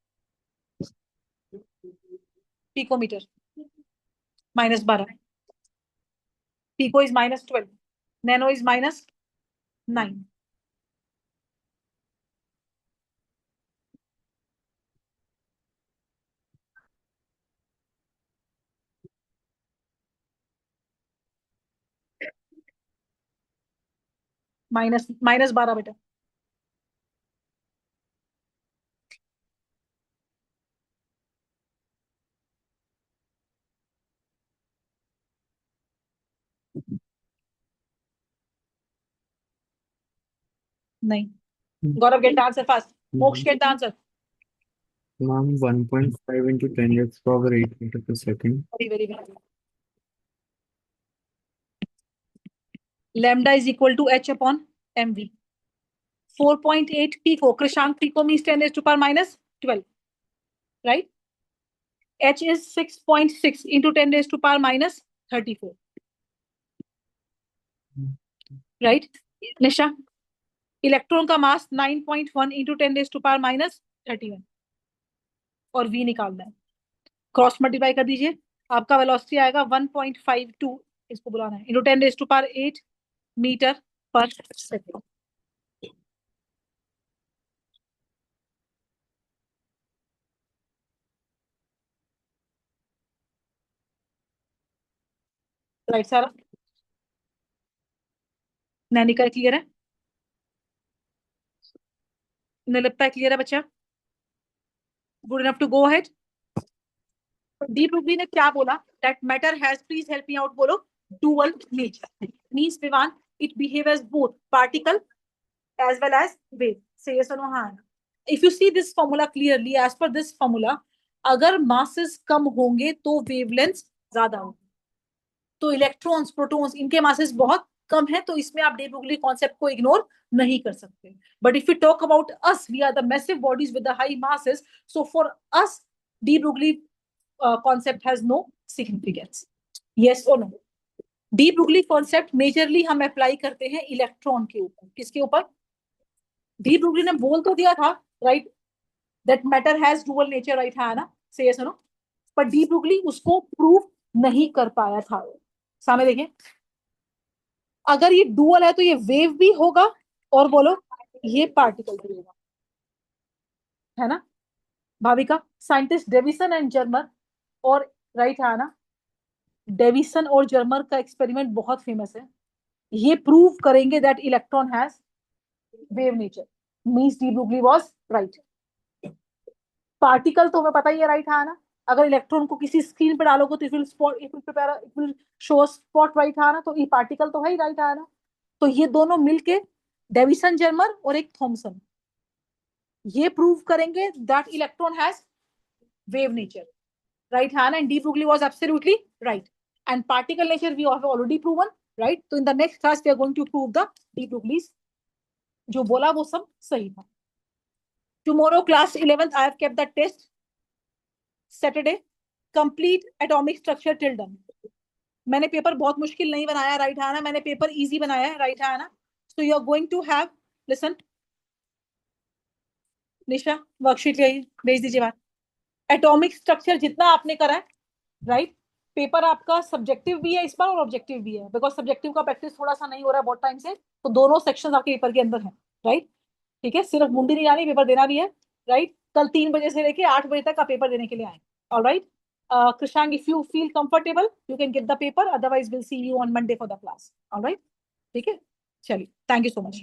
Picometre -12, pico is -12, nano is -9। -12 बेटा। नहीं, Gaurav get answer fast. Moksh get answer. Ma'am, 1.5 into 10 raised to power 8 meter per second. Very very. Lambda is equal to h upon mv। 4.8 pico, Krishank pico means 10 raised to power -12, right? h is 6.6 into 10 raised to power -34, right? Nisha, electron का मास 9.1 into 10 raised to power -31 और v निकालना है। Cross multiply कर दीजिए, आपका velocity आएगा 1.52, इसको बुलाना है, into 10 raised to power 8 metre per second. Right Sara? Nainika clear है? निर्लिप्ता क्लियर है बच्चा? Good enough to go ahead. Deep Ruby ने क्या बोला? That matter has, please help me out, बोलो, dual nature. Means Vivaan it behave as both particle as well as wave. Say yes or no? हाँ। If you see this formula clearly, as per this formula, अगर masses कम होंगे तो wavelengths ज्यादा होंगे। तो electrons, protons, इनके masses बहुत कम है, तो इसमें आप डे ब्रुगली कॉन्सेप्ट को इग्नोर नहीं कर सकते। But if you talk about us, we are the massive bodies with the high masses, so for us de Broglie concept has no significance. Yes or no? De Broglie concept majorly हम apply करते हैं electron के ऊपर। किसके ऊपर? D Broglie ने बोल तो दिया था, right, that matter has dual nature, right है ना? से यस नो? पर डी ब्रुगली उसको प्रूव नहीं कर पाया था। सामने देखिए, अगर ये डुअल है तो ये वेव भी होगा और बोलो ये पार्टिकल भी होगा, है ना? Bhavika, scientist Davisson and Germer, और राइट है ना, डेविसन और जर्मर का एक्सपेरिमेंट बहुत फेमस है। ये प्रूव करेंगे that electron has wave nature, means de Broglie was right. Particle तो हमें पता ही है, राइट है ना? अगर इलेक्ट्रॉन को किसी स्क्रीन पे डालोगे तो it will show spot, right है ना? तो ये पार्टिकल तो है ही, राइट है ना? तो ये दोनों मिलके, डेविसन जर्मर और एक थॉमसन, ये प्रूव करेंगे that electron has wave nature, right है ना? And de Broglie was absolutely right, and particle nature we have already proven, right? तो in the next class we are going to prove the de Broglie's, जो बोला वो सब सही था। Tomorrow class 11th I have kept the test. Saturday complete atomic structure till done. मैंने paper बहुत मुश्किल नहीं बनाया, राइट है ना? मैंने पेपर इजी बनाया है, राइट है ना? So you are going to have, listen, Nisha worksheet भेज दीजिए बात। एटॉमिक स्ट्रक्चर जितना आपने करा है, राइट, पेपर आपका सब्जेक्टिव भी है इस बार और ऑब्जेक्टिव भी है, बिकॉज सब्जेक्टिव का प्रैक्टिस थोड़ा सा नहीं हो रहा है बहुत टाइम से, तो दोनों सेक्शन आपके पेपर के अंदर है, राइट? ठीक है, सिर्फ मुंडी नहीं जानी, पेपर देना भी है, राइट? कल 3 बजे से लेके 8 बजे तक आप पेपर देने के लिए आए, alright? Krishang, if you feel comfortable, you can get the paper. Otherwise, we'll see you on Monday for the class. All right? ठीक है, चलिए, thank you so much.